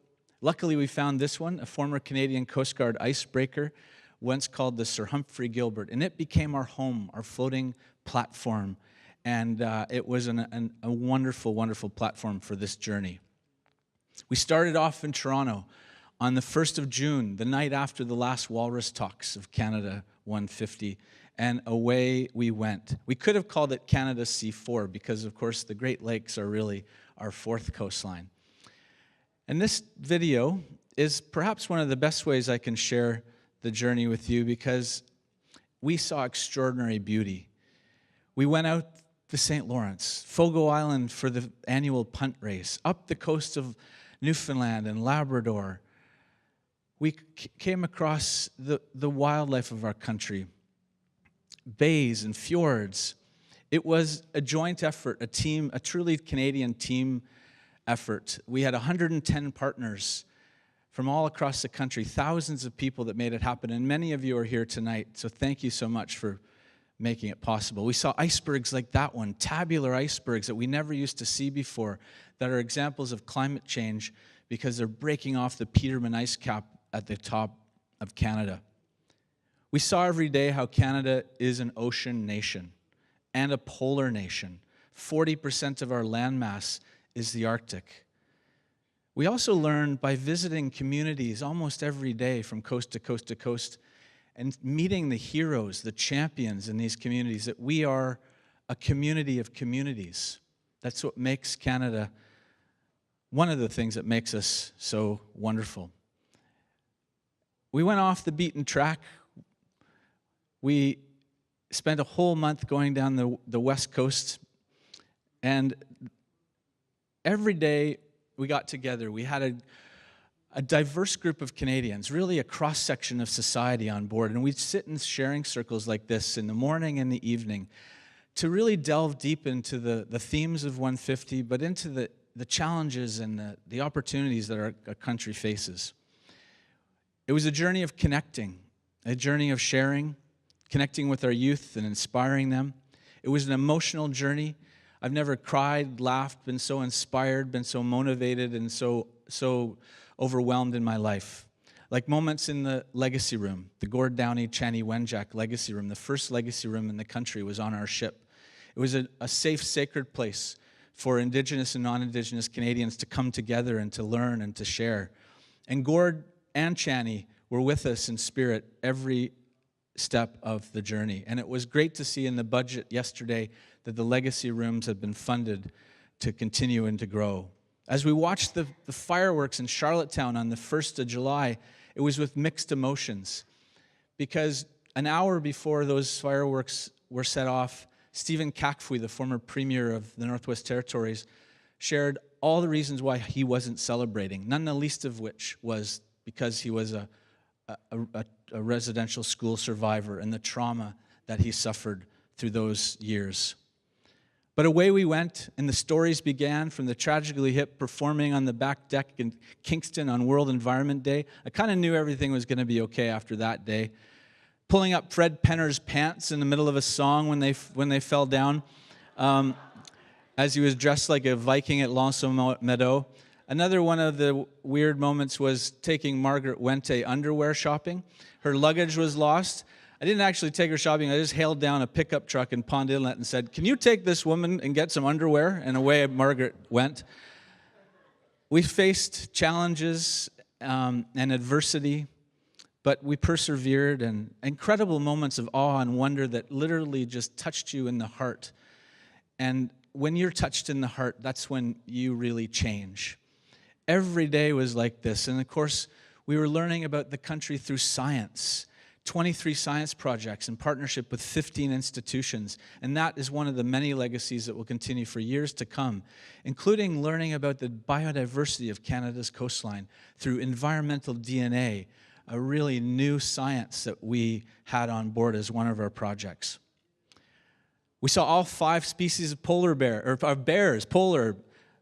luckily we found this one, a former Canadian Coast Guard icebreaker, once called the Sir Humphrey Gilbert, and it became our home, our floating platform, and it was a wonderful, wonderful platform for this journey. We started off in Toronto on the 1st of June, the night after the last Walrus talks of Canada 150, and away we went. We could have called it Canada C4 because, of course, the Great Lakes are really our fourth coastline. And this video is perhaps one of the best ways I can share the journey with you because we saw extraordinary beauty. We went out the St. Lawrence, Fogo Island for the annual punt race, up the coast of Newfoundland and Labrador. We came across the wildlife of our country, bays and fjords. It was a joint effort, a truly Canadian team effort. We had 110 partners from all across the country, thousands of people that made it happen, and many of you are here tonight, so thank you so much for making it possible. We saw icebergs like that one, tabular icebergs that we never used to see before, that are examples of climate change because they're breaking off the Petermann ice cap at the top of Canada. We saw every day how Canada is an ocean nation and a polar nation. 40% of our landmass is the Arctic. We also learned by visiting communities almost every day from coast to coast to coast and meeting the heroes, the champions in these communities, that we are a community of communities. That's what makes Canada one of the things that makes us so wonderful. We went off the beaten track. We spent a whole month going down the West Coast, and every day we got together. We had a diverse group of Canadians, really a cross-section of society on board, and we'd sit in sharing circles like this in the morning and the evening to really delve deep into the themes of 150, but into the challenges and the opportunities that our country faces. It was a journey of connecting, a journey of sharing, connecting with our youth and inspiring them. It was an emotional journey. I've never cried, laughed, been so inspired, been so motivated, and so overwhelmed in my life. Like moments in the legacy room, the Gord Downey Chani Wenjack legacy room, the first legacy room in the country was on our ship. It was a safe, sacred place for Indigenous and non-Indigenous Canadians to come together and to learn and to share. And Gord and Chani were with us in spirit every step of the journey. And it was great to see in the budget yesterday that the legacy rooms have been funded to continue and to grow. As we watched the fireworks in Charlottetown on the 1st of July, it was with mixed emotions. Because an hour before those fireworks were set off, Stephen Kakfwi, the former Premier of the Northwest Territories, shared all the reasons why he wasn't celebrating, none the least of which was because he was a residential school survivor and the trauma that he suffered through those years. But away we went, and the stories began from the Tragically Hip performing on the back deck in Kingston on World Environment Day. I kind of knew everything was going to be okay after that day. Pulling up Fred Penner's pants in the middle of a song when they fell down, as he was dressed like a Viking at L'Anse Meadow. Another one of the weird moments was taking Margaret Wente underwear shopping. Her luggage was lost. I didn't actually take her shopping. I just hailed down a pickup truck in Pond Inlet and said, "Can you take this woman and get some underwear?" And away Margaret went. We faced challenges and adversity, but we persevered, and incredible moments of awe and wonder that literally just touched you in the heart. And when you're touched in the heart, that's when you really change. Every day was like this. And of course, we were learning about the country through science. 23 science projects in partnership with 15 institutions. And that is one of the many legacies that will continue for years to come, including learning about the biodiversity of Canada's coastline through environmental DNA, a really new science that we had on board as one of our projects. We saw all 5 species of polar bear, or bears, polar,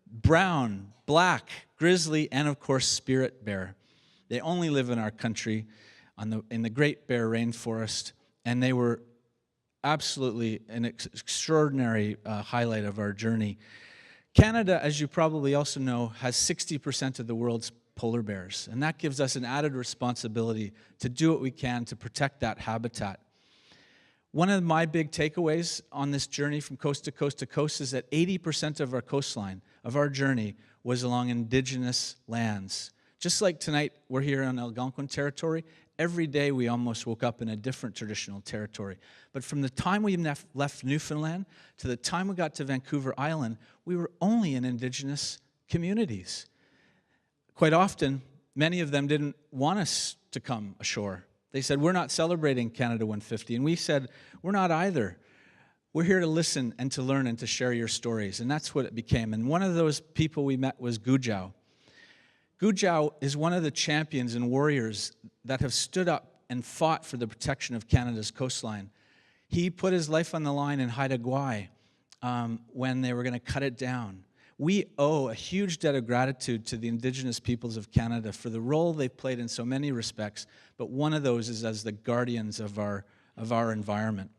brown, black, grizzly, and of course spirit bear. They only live in our country in the Great Bear Rainforest, and they were absolutely an extraordinary highlight of our journey. Canada, as you probably also know, has 60% of the world's polar bears, and that gives us an added responsibility to do what we can to protect that habitat. One of my big takeaways on this journey from coast to coast to coast is that 80% of our coastline, of our journey, was along Indigenous lands. Just like tonight, we're here on Algonquin territory. Every day we almost woke up in a different traditional territory. But from the time we left Newfoundland to the time we got to Vancouver Island, we were only in Indigenous communities. Quite often, many of them didn't want us to come ashore. They said, "We're not celebrating Canada 150. And we said, "We're not either. We're here to listen and to learn and to share your stories." And that's what it became. And one of those people we met was Gujau. Gujau is one of the champions and warriors that have stood up and fought for the protection of Canada's coastline. He put his life on the line in Haida Gwaii when they were going to cut it down. We owe a huge debt of gratitude to the Indigenous peoples of Canada for the role they've played in so many respects, but one of those is as the guardians of our environment.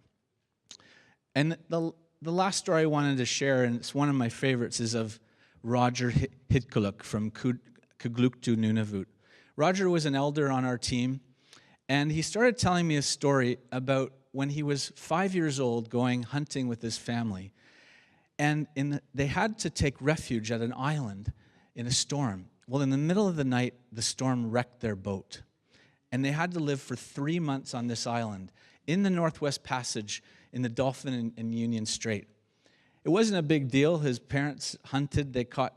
And the last story I wanted to share, and it's one of my favorites, is of Roger Hitkuluk from Kugluktu, Nunavut. Roger was an elder on our team, and he started telling me a story about when he was 5 years old going hunting with his family. And they had to take refuge at an island in a storm. Well, in the middle of the night, the storm wrecked their boat. And they had to live for 3 months on this island in the Northwest Passage in the Dolphin and Union Strait. It wasn't a big deal. His parents hunted. They caught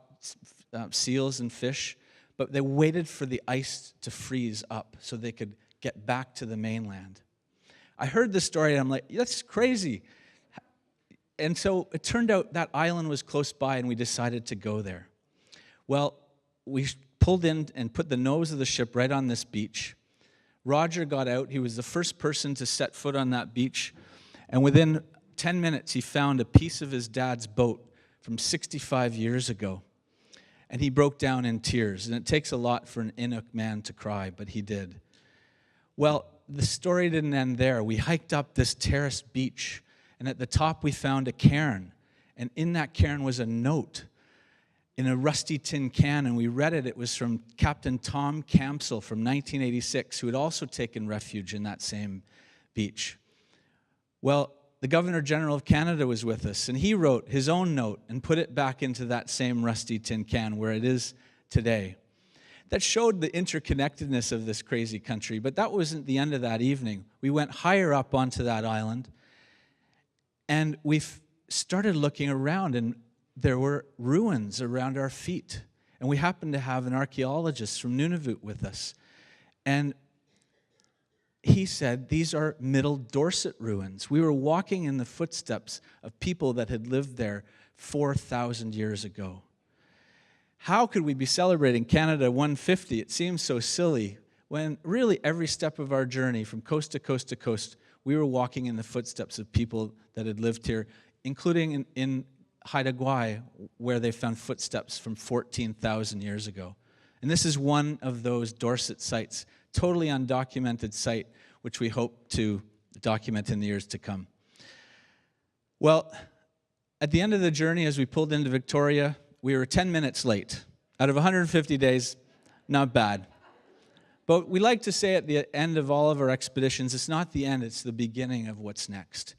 seals and fish, but they waited for the ice to freeze up so they could get back to the mainland. I heard this story, and I'm like, that's crazy. And so it turned out that island was close by, and we decided to go there. Well, we pulled in and put the nose of the ship right on this beach. Roger got out. He was the first person to set foot on that beach. And within 10 minutes, he found a piece of his dad's boat from 65 years ago. And he broke down in tears. And it takes a lot for an Inuk man to cry, but he did. Well, the story didn't end there. We hiked up this terraced beach, and at the top we found a cairn. And in that cairn was a note in a rusty tin can, and we read it. It was from Captain Tom Campsell from 1986, who had also taken refuge in that same beach. Well, the Governor General of Canada was with us, and he wrote his own note and put it back into that same rusty tin can where it is today. That showed the interconnectedness of this crazy country, but that wasn't the end of that evening. We went higher up onto that island, and we started looking around, and there were ruins around our feet. And we happened to have an archaeologist from Nunavut with us. And he said, these are Middle Dorset ruins. We were walking in the footsteps of people that had lived there 4,000 years ago. How could we be celebrating Canada 150? It seems so silly, when really every step of our journey from coast to coast to coast, we were walking in the footsteps of people that had lived here, including in Haida, Gwaii, where they found footsteps from 14,000 years ago. And this is one of those Dorset sites, totally undocumented site, which we hope to document in the years to come. Well, at the end of the journey, as we pulled into Victoria, we were 10 minutes late. Out of 150 days, not bad. But we like to say at the end of all of our expeditions, it's not the end, it's the beginning of what's next.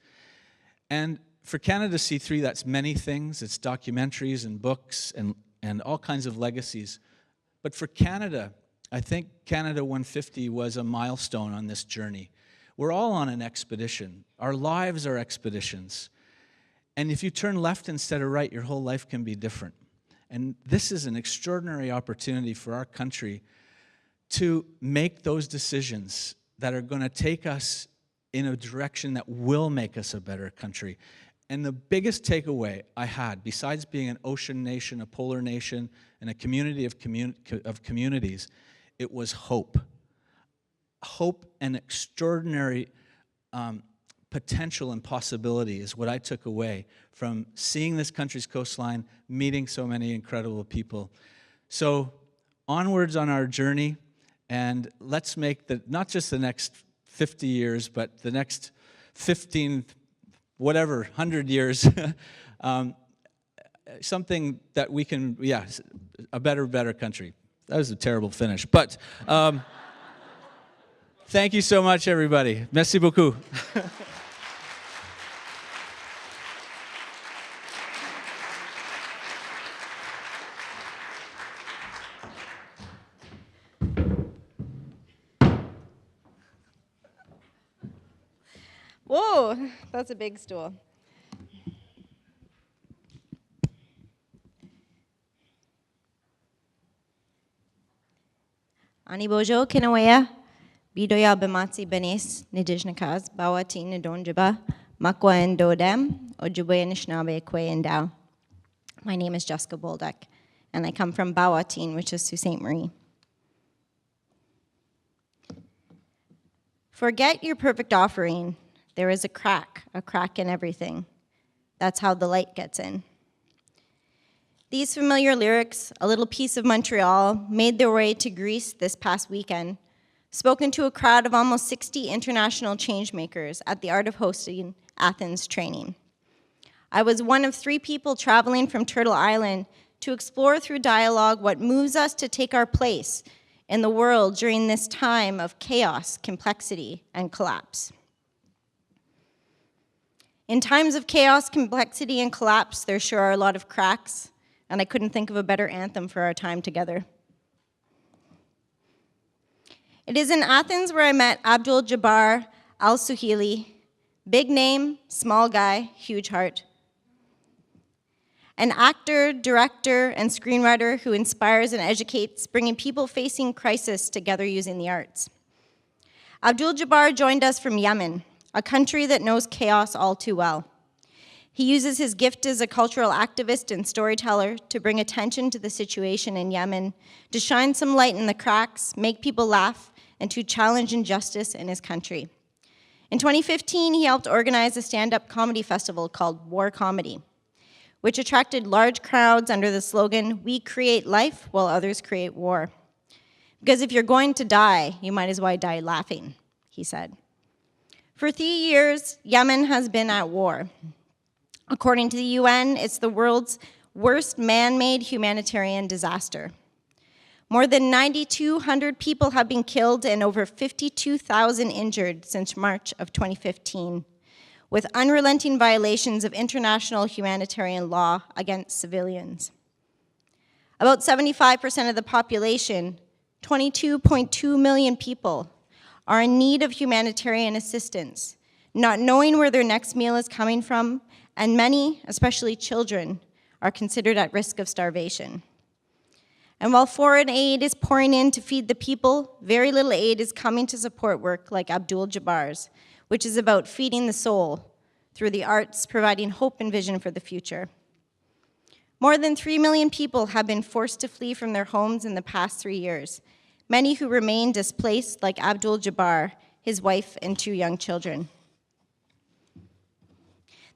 And for Canada C3, that's many things. It's documentaries and books and all kinds of legacies. But for Canada, I think Canada 150 was a milestone on this journey. We're all on an expedition. Our lives are expeditions. And if you turn left instead of right, your whole life can be different. And this is an extraordinary opportunity for our country to make those decisions that are going to take us in a direction that will make us a better country. And the biggest takeaway I had, besides being an ocean nation, a polar nation, and a community of communities, it was hope. Hope and extraordinary potential and possibility is what I took away from seeing this country's coastline, meeting so many incredible people. So onwards on our journey, and let's make not just the next 50 years, but the next 15, whatever, 100 years, something that we can, a better country. That was a terrible finish, but thank you so much, everybody. Merci beaucoup. Whoa, that's a big stool. Ani bojo kinawaya, bidoya bematsi benis, nidijnakas, bawati nidonjiba, makwa and dodem, ojube nishnabe kwe and dao. My name is Jessica Bolduc, and I come from Bawatin, which is Sault Ste. Marie. Forget your perfect offering. There is a crack in everything. That's how the light gets in. These familiar lyrics, a little piece of Montreal, made their way to Greece this past weekend, spoken to a crowd of almost 60 international changemakers at the Art of Hosting Athens training. I was one of 3 people traveling from Turtle Island to explore through dialogue what moves us to take our place in the world during this time of chaos, complexity, and collapse. In times of chaos, complexity, and collapse, there sure are a lot of cracks, and I couldn't think of a better anthem for our time together. It is in Athens where I met Abdul Jabbar al-Suhaili, big name, small guy, huge heart. an actor, director, and screenwriter who inspires and educates, bringing people facing crisis together using the arts. Abdul-Jabbar joined us from Yemen, a country that knows chaos all too well. He uses his gift as a cultural activist and storyteller to bring attention to the situation in Yemen, to shine some light in the cracks, make people laugh, and to challenge injustice in his country. In 2015, he helped organize a stand-up comedy festival called War Comedy, which attracted large crowds under the slogan, "We create life while others create war." Because if you're going to die, you might as well die laughing, he said. For 3 years, Yemen has been at war. According to the UN, it's the world's worst man-made humanitarian disaster. More than 9,200 people have been killed and over 52,000 injured since March of 2015, with unrelenting violations of international humanitarian law against civilians. About 75% of the population, 22.2 million people, are in need of humanitarian assistance, not knowing where their next meal is coming from, and many, especially children, are considered at risk of starvation. And while foreign aid is pouring in to feed the people, very little aid is coming to support work like Abdul-Jabbar's, which is about feeding the soul through the arts, providing hope and vision for the future. More than 3 million people have been forced to flee from their homes in the past 3 years, many who remain displaced like Abdul-Jabbar, his wife, and 2 young children.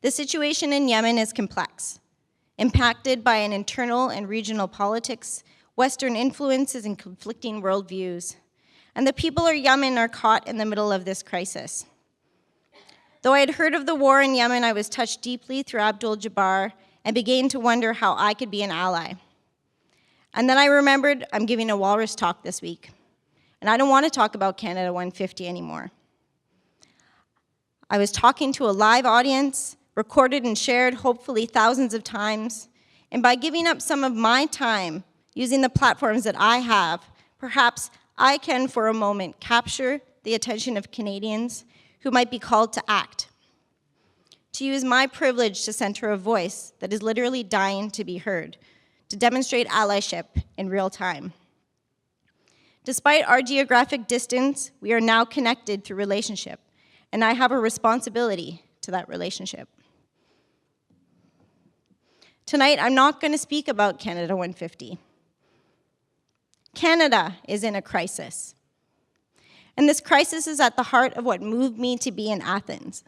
The situation in Yemen is complex, impacted by an internal and regional politics, Western influences, and conflicting worldviews. And the people of Yemen are caught in the middle of this crisis. Though I had heard of the war in Yemen, I was touched deeply through Abdul-Jabbar and began to wonder how I could be an ally. And then I remembered I'm giving a Walrus talk this week, and I don't want to talk about Canada 150 anymore. I was talking to a live audience, recorded and shared hopefully thousands of times, and by giving up some of my time using the platforms that I have, perhaps I can for a moment capture the attention of Canadians who might be called to act, to use my privilege to center a voice that is literally dying to be heard, to demonstrate allyship in real time. Despite our geographic distance, we are now connected through relationship, and I have a responsibility to that relationship. Tonight, I'm not going to speak about Canada 150. Canada is in a crisis. And this crisis is at the heart of what moved me to be in Athens.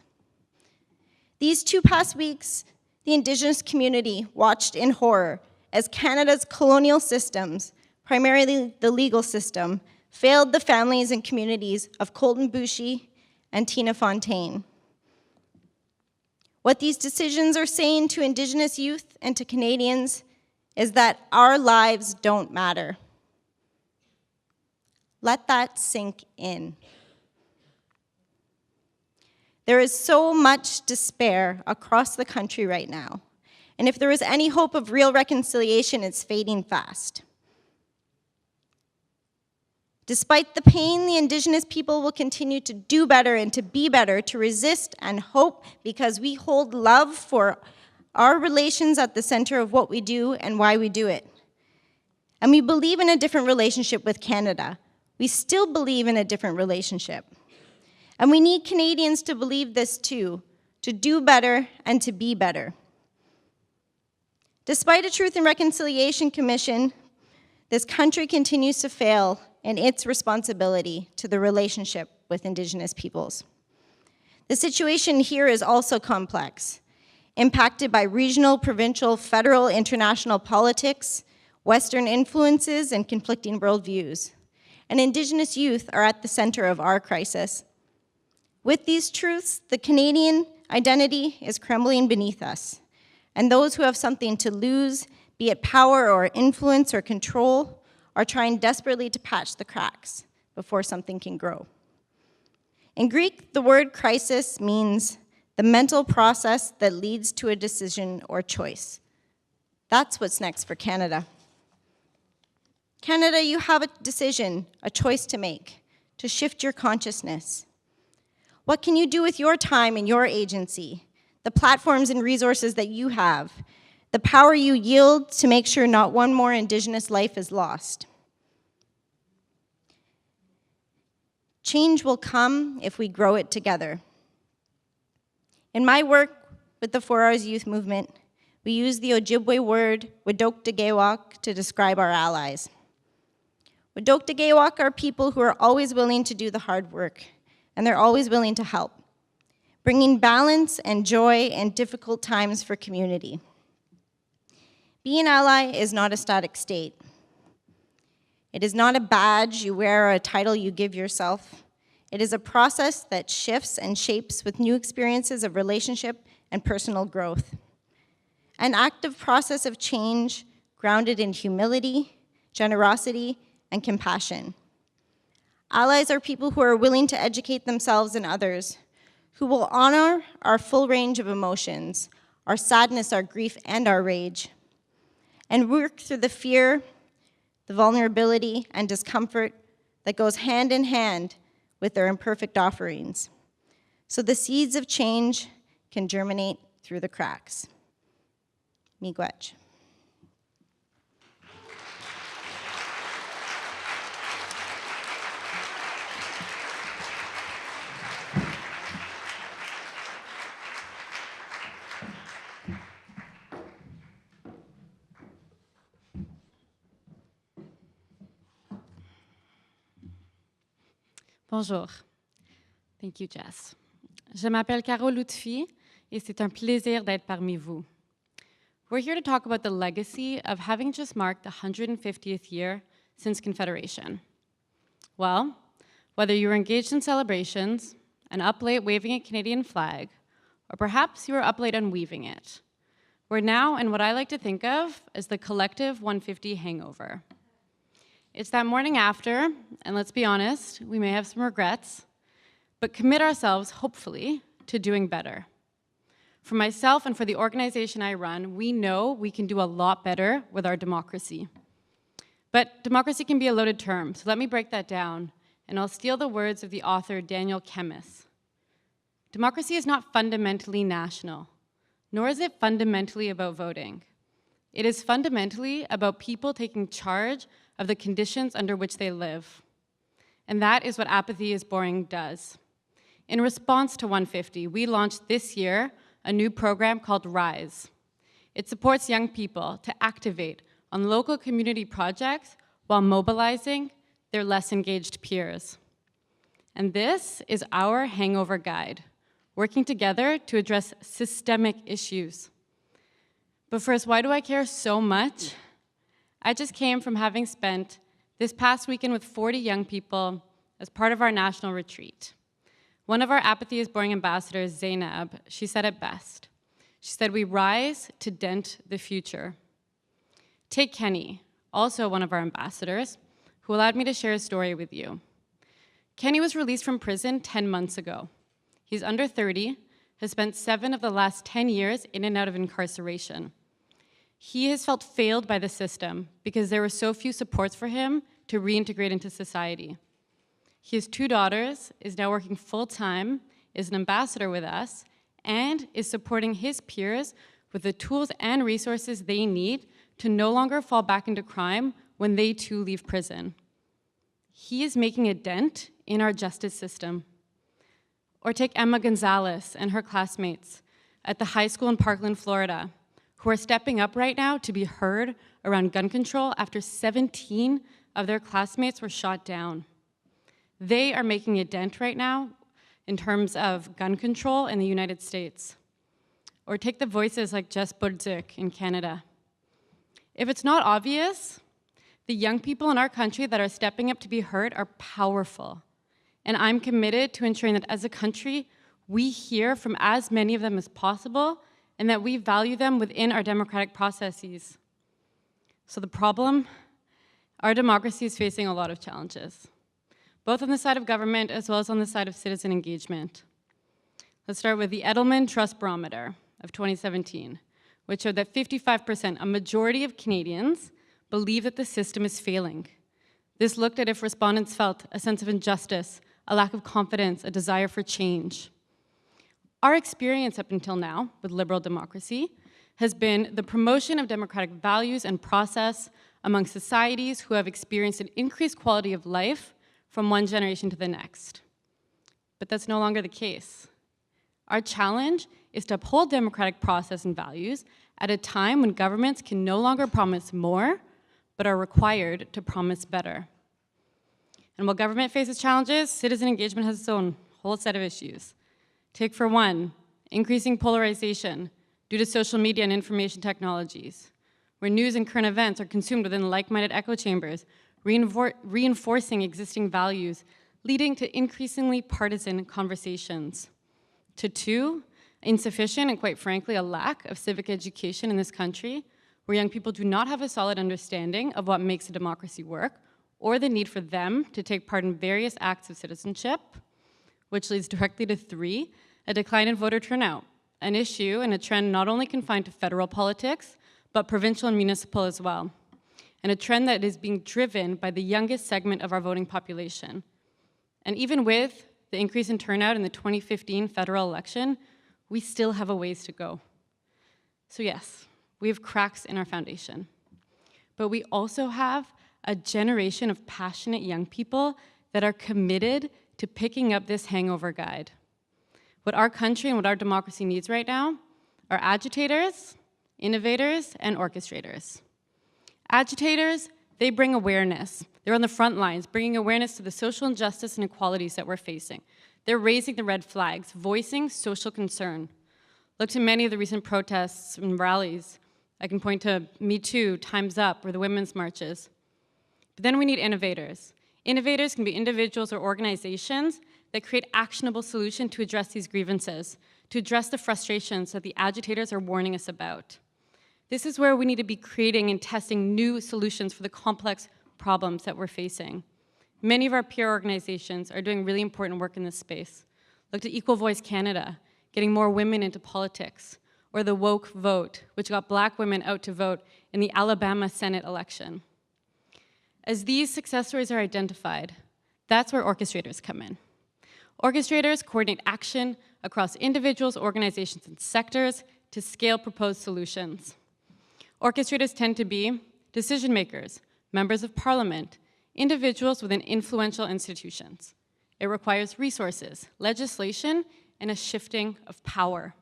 These 2 past weeks, the Indigenous community watched in horror as Canada's colonial systems, primarily the legal system, failed the families and communities of Colton and Tina Fontaine. What these decisions are saying to Indigenous youth and to Canadians is that our lives don't matter. Let that sink in. There is so much despair across the country right now, and if there is any hope of real reconciliation, it's fading fast. Despite the pain, the Indigenous people will continue to do better and to be better, to resist and hope, because we hold love for our relations at the center of what we do and why we do it. And we believe in a different relationship with Canada. We still believe in a different relationship. And we need Canadians to believe this too, to do better and to be better. Despite a Truth and Reconciliation Commission, this country continues to fail in its responsibility to the relationship with Indigenous peoples. The situation here is also complex, impacted by regional, provincial, federal, international politics, Western influences, and conflicting worldviews. And Indigenous youth are at the center of our crisis. With these truths, the Canadian identity is crumbling beneath us, and those who have something to lose, be it power or influence or control, are trying desperately to patch the cracks before something can grow. In Greek, the word crisis means the mental process that leads to a decision or choice. That's what's next for Canada. Canada, you have a decision, a choice to make, to shift your consciousness. What can you do with your time and your agency, the platforms and resources that you have, the power you yield to make sure not one more Indigenous life is lost. Change will come if we grow it together. In my work with the 4 Hours Youth Movement, we use the Ojibwe word Wadoktegewak to describe our allies. Wadoktegewak are people who are always willing to do the hard work, and they're always willing to help, bringing balance and joy in difficult times for community. Being an ally is not a static state. It is not a badge you wear or a title you give yourself. It is a process that shifts and shapes with new experiences of relationship and personal growth. An active process of change grounded in humility, generosity, and compassion. Allies are people who are willing to educate themselves and others, who will honor our full range of emotions, our sadness, our grief, and our rage, and work through the fear, the vulnerability, and discomfort that goes hand in hand with their imperfect offerings, so the seeds of change can germinate through the cracks. Miigwech. Bonjour. Thank you, Jess. Je m'appelle Caro Lutfi, et c'est un plaisir d'être parmi vous. We're here to talk about the legacy of having just marked the 150th year since Confederation. Well, whether you were engaged in celebrations, and up late waving a Canadian flag, or perhaps you were up late unweaving it, we're now in what I like to think of as the collective 150 hangover. It's that morning after, and let's be honest, we may have some regrets, but commit ourselves, hopefully, to doing better. For myself and for the organization I run, we know we can do a lot better with our democracy. But democracy can be a loaded term, so let me break that down, and I'll steal the words of the author Daniel Chemists. Democracy is not fundamentally national, nor is it fundamentally about voting. It is fundamentally about people taking charge of the conditions under which they live. And that is what Apathy is Boring does. In response to 150, we launched this year a new program called Rise. It supports young people to activate on local community projects while mobilizing their less engaged peers. And this is our hangover guide, working together to address systemic issues. But first, why do I care so much? I just came from having spent this past weekend with 40 young people as part of our national retreat. One of our Apathy is Boring ambassadors, Zainab, she said it best. She said, we rise to dent the future. Take Kenny, also one of our ambassadors, who allowed me to share his story with you. Kenny was released from prison 10 months ago. He's under 30, has spent 7 of the last 10 years in and out of incarceration. He has felt failed by the system because there were so few supports for him to reintegrate into society. He has 2 daughters, is now working full-time, is an ambassador with us, and is supporting his peers with the tools and resources they need to no longer fall back into crime when they too leave prison. He is making a dent in our justice system. Or take Emma Gonzales and her classmates at the high school in Parkland, Florida, who are stepping up right now to be heard around gun control after 17 of their classmates were shot down. They are making a dent right now in terms of gun control in the United States. Or take the voices like Jess Burdzuk in Canada. If it's not obvious, the young people in our country that are stepping up to be heard are powerful. And I'm committed to ensuring that as a country, we hear from as many of them as possible and that we value them within our democratic processes. So the problem, our democracy is facing a lot of challenges, both on the side of government as well as on the side of citizen engagement. Let's start with the Edelman Trust Barometer of 2017, which showed that 55%, a majority of Canadians, believe that the system is failing. This looked at if respondents felt a sense of injustice, a lack of confidence, a desire for change. Our experience up until now with liberal democracy has been the promotion of democratic values and process among societies who have experienced an increased quality of life from one generation to the next. But that's no longer the case. Our challenge is to uphold democratic process and values at a time when governments can no longer promise more, but are required to promise better. And while government faces challenges, citizen engagement has its own whole set of issues. Take for one, increasing polarization due to social media and information technologies, where news and current events are consumed within like-minded echo chambers, reinforcing existing values, leading to increasingly partisan conversations. To two, insufficient and quite frankly a lack of civic education in this country, where young people do not have a solid understanding of what makes a democracy work, or the need for them to take part in various acts of citizenship, which leads directly to three, a decline in voter turnout, an issue and a trend not only confined to federal politics, but provincial and municipal as well, and a trend that is being driven by the youngest segment of our voting population. And even with the increase in turnout in the 2015 federal election, we still have a ways to go. So yes, we have cracks in our foundation, but we also have a generation of passionate young people that are committed to picking up this hangover guide. What our country and what our democracy needs right now are agitators, innovators, and orchestrators. Agitators, they bring awareness. They're on the front lines, bringing awareness to the social injustice and inequalities that we're facing. They're raising the red flags, voicing social concern. Look to many of the recent protests and rallies. I can point to Me Too, Time's Up, or the women's marches. But then we need innovators. Innovators can be individuals or organizations that create actionable solutions to address these grievances, to address the frustrations that the agitators are warning us about. This is where we need to be creating and testing new solutions for the complex problems that we're facing. Many of our peer organizations are doing really important work in this space. Look to Equal Voice Canada, getting more women into politics, or the Woke Vote, which got Black women out to vote in the Alabama Senate election. As these success stories are identified, that's where orchestrators come in. Orchestrators coordinate action across individuals, organizations, and sectors to scale proposed solutions. Orchestrators tend to be decision makers, members of parliament, individuals within influential institutions. It requires resources, legislation, and a shifting of power.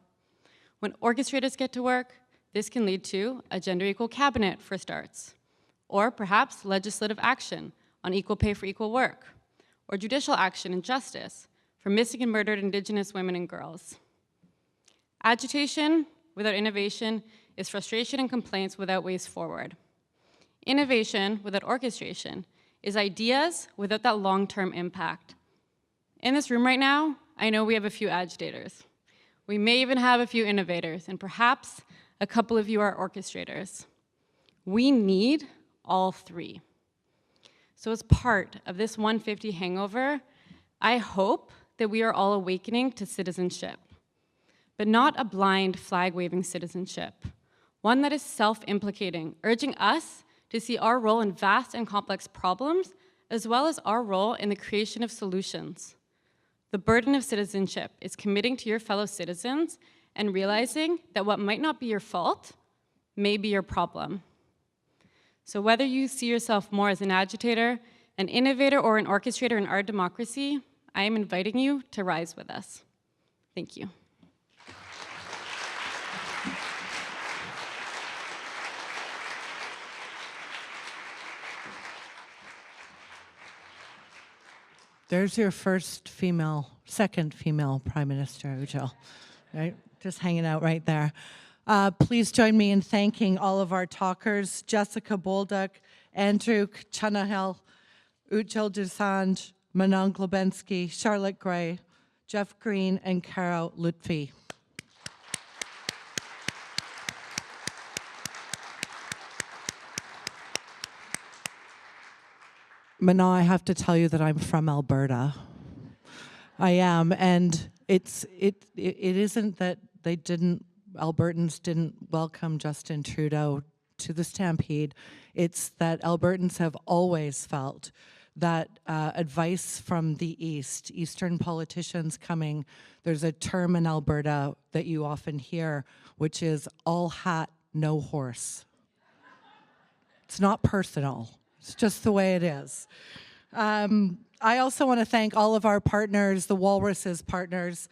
When orchestrators get to work, this can lead to a gender-equal cabinet for starts, or perhaps legislative action on equal pay for equal work, or judicial action and justice for missing and murdered Indigenous women and girls. Agitation without innovation is frustration and complaints without ways forward. Innovation without orchestration is ideas without that long-term impact. In this room right now, I know we have a few agitators. We may even have a few innovators, and perhaps a couple of you are orchestrators. We need all three. So as part of this 150 hangover, I hope that we are all awakening to citizenship, but not a blind flag-waving citizenship, one that is self-implicating, urging us to see our role in vast and complex problems, as well as our role in the creation of solutions. The burden of citizenship is committing to your fellow citizens and realizing that what might not be your fault may be your problem. So whether you see yourself more as an agitator, an innovator, or an orchestrator in our democracy, I am inviting you to rise with us. Thank you. There's your second female Prime Minister, Ujjal, right? Just hanging out right there. Please join me in thanking all of our talkers, Jessica Bolduc, Andrew Chanahel, Ujjal Dosanjh, Manon Globensky, Charlotte Gray, Jeff Green, and Caro Lutfi. Manon, I have to tell you that I'm from Alberta. I am, and it isn't that Albertans didn't welcome Justin Trudeau to the Stampede. It's that Albertans have always felt that advice from the East, Eastern politicians coming. There's a term in Alberta that you often hear, which is all hat, no horse. It's not personal. It's just the way it is. I also want to thank all of our partners, the Walrus's partners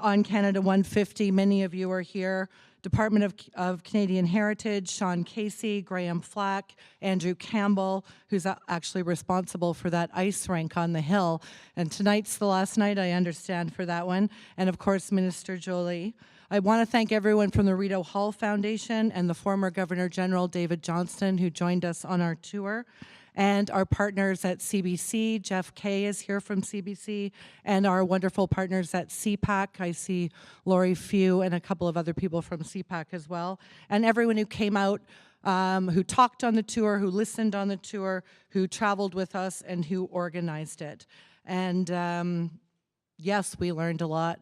on Canada 150. Many of you are here. Department of Canadian Heritage, Sean Casey, Graham Flack, Andrew Campbell, who's actually responsible for that ice rink on the hill. And tonight's the last night, I understand, for that one. And of course, Minister Jolie. I want to thank everyone from the Rideau Hall Foundation and the former Governor General David Johnston, who joined us on our tour, and our partners at CBC. Jeff Kay is here from CBC, and our wonderful partners at CPAC. I see Lori Few and a couple of other people from CPAC as well, and everyone who came out, who talked on the tour, who listened on the tour, who traveled with us, and who organized it. And yes, we learned a lot.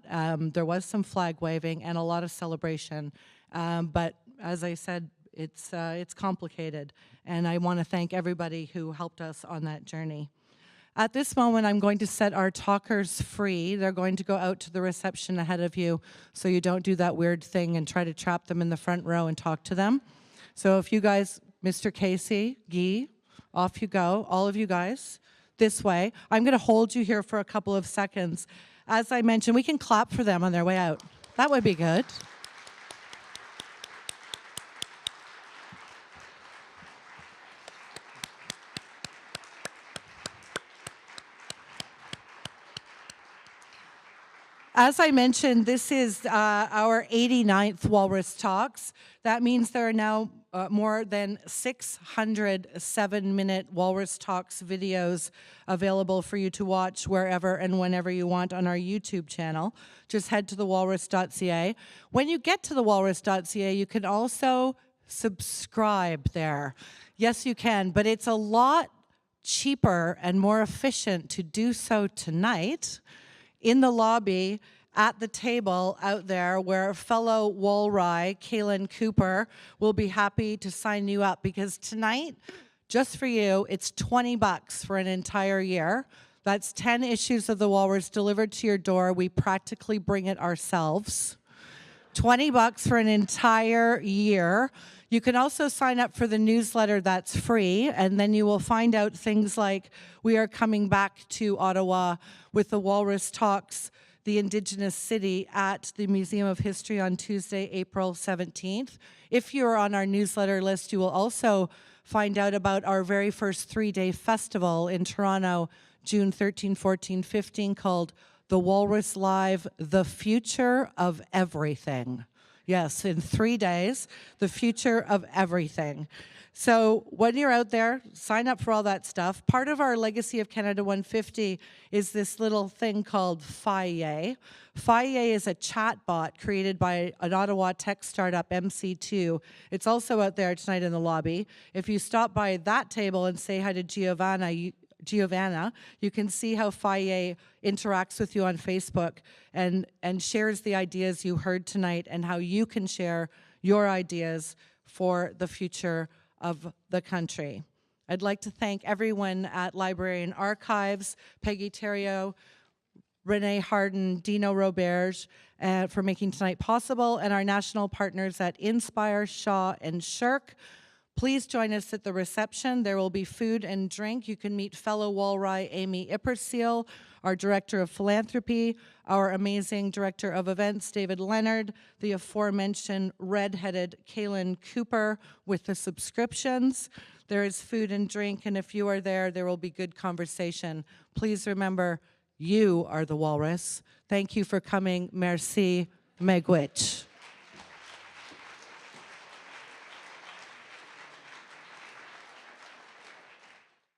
There was some flag waving and a lot of celebration, but as I said, it's complicated, and I want to thank everybody who helped us on that journey. At this moment, I'm going to set our talkers free. They're going to go out to the reception ahead of you, so you don't do that weird thing and try to trap them in the front row and talk to them. So if you guys, Mr. Casey, Guy, off you go, all of you guys, this way. I'm going to hold you here for a couple of seconds. As I mentioned, we can clap for them on their way out. That would be good. As I mentioned, this is our 89th Walrus Talks. That means there are now more than 600 7-minute Walrus Talks videos available for you to watch wherever and whenever you want on our YouTube channel. Just head to thewalrus.ca. When you get to thewalrus.ca, you can also subscribe there. Yes, you can, but it's a lot cheaper and more efficient to do so tonight in the lobby, at the table out there, where fellow Walry, Kaylin Cooper, will be happy to sign you up, because tonight, just for you, it's $20 for an entire year. That's 10 issues of the Walrus delivered to your door. We practically bring it ourselves. $20 for an entire year. You can also sign up for the newsletter that's free, and then you will find out things like we are coming back to Ottawa with the Walrus Talks, the Indigenous City, at the Museum of History on Tuesday, April 17th. If you're on our newsletter list, you will also find out about our very first 3-day festival in Toronto, June 13, 14, 15, called The Walrus Live, The Future of Everything. Yes, in 3 days, the future of everything. So when you're out there, sign up for all that stuff. Part of our Legacy of Canada 150 is this little thing called Faye. Faye is a chat bot created by an Ottawa tech startup, MC2. It's also out there tonight in the lobby. If you stop by that table and say hi to Giovanna, you can see how Faye interacts with you on Facebook and shares the ideas you heard tonight, and how you can share your ideas for the future of the country. I'd like to thank everyone at Library and Archives, Peggy Theriault, Renee Harden, Dino Roberge, for making tonight possible, and our national partners at Inspire, Shaw, and Shirk. Please join us at the reception. There will be food and drink. You can meet fellow Walry Amy Ipperseal, our Director of Philanthropy, our amazing Director of Events, David Leonard, the aforementioned red-headed Kaylin Cooper with the subscriptions. There is food and drink, and if you are there, there will be good conversation. Please remember, you are the Walrus. Thank you for coming. Merci. Megwitch.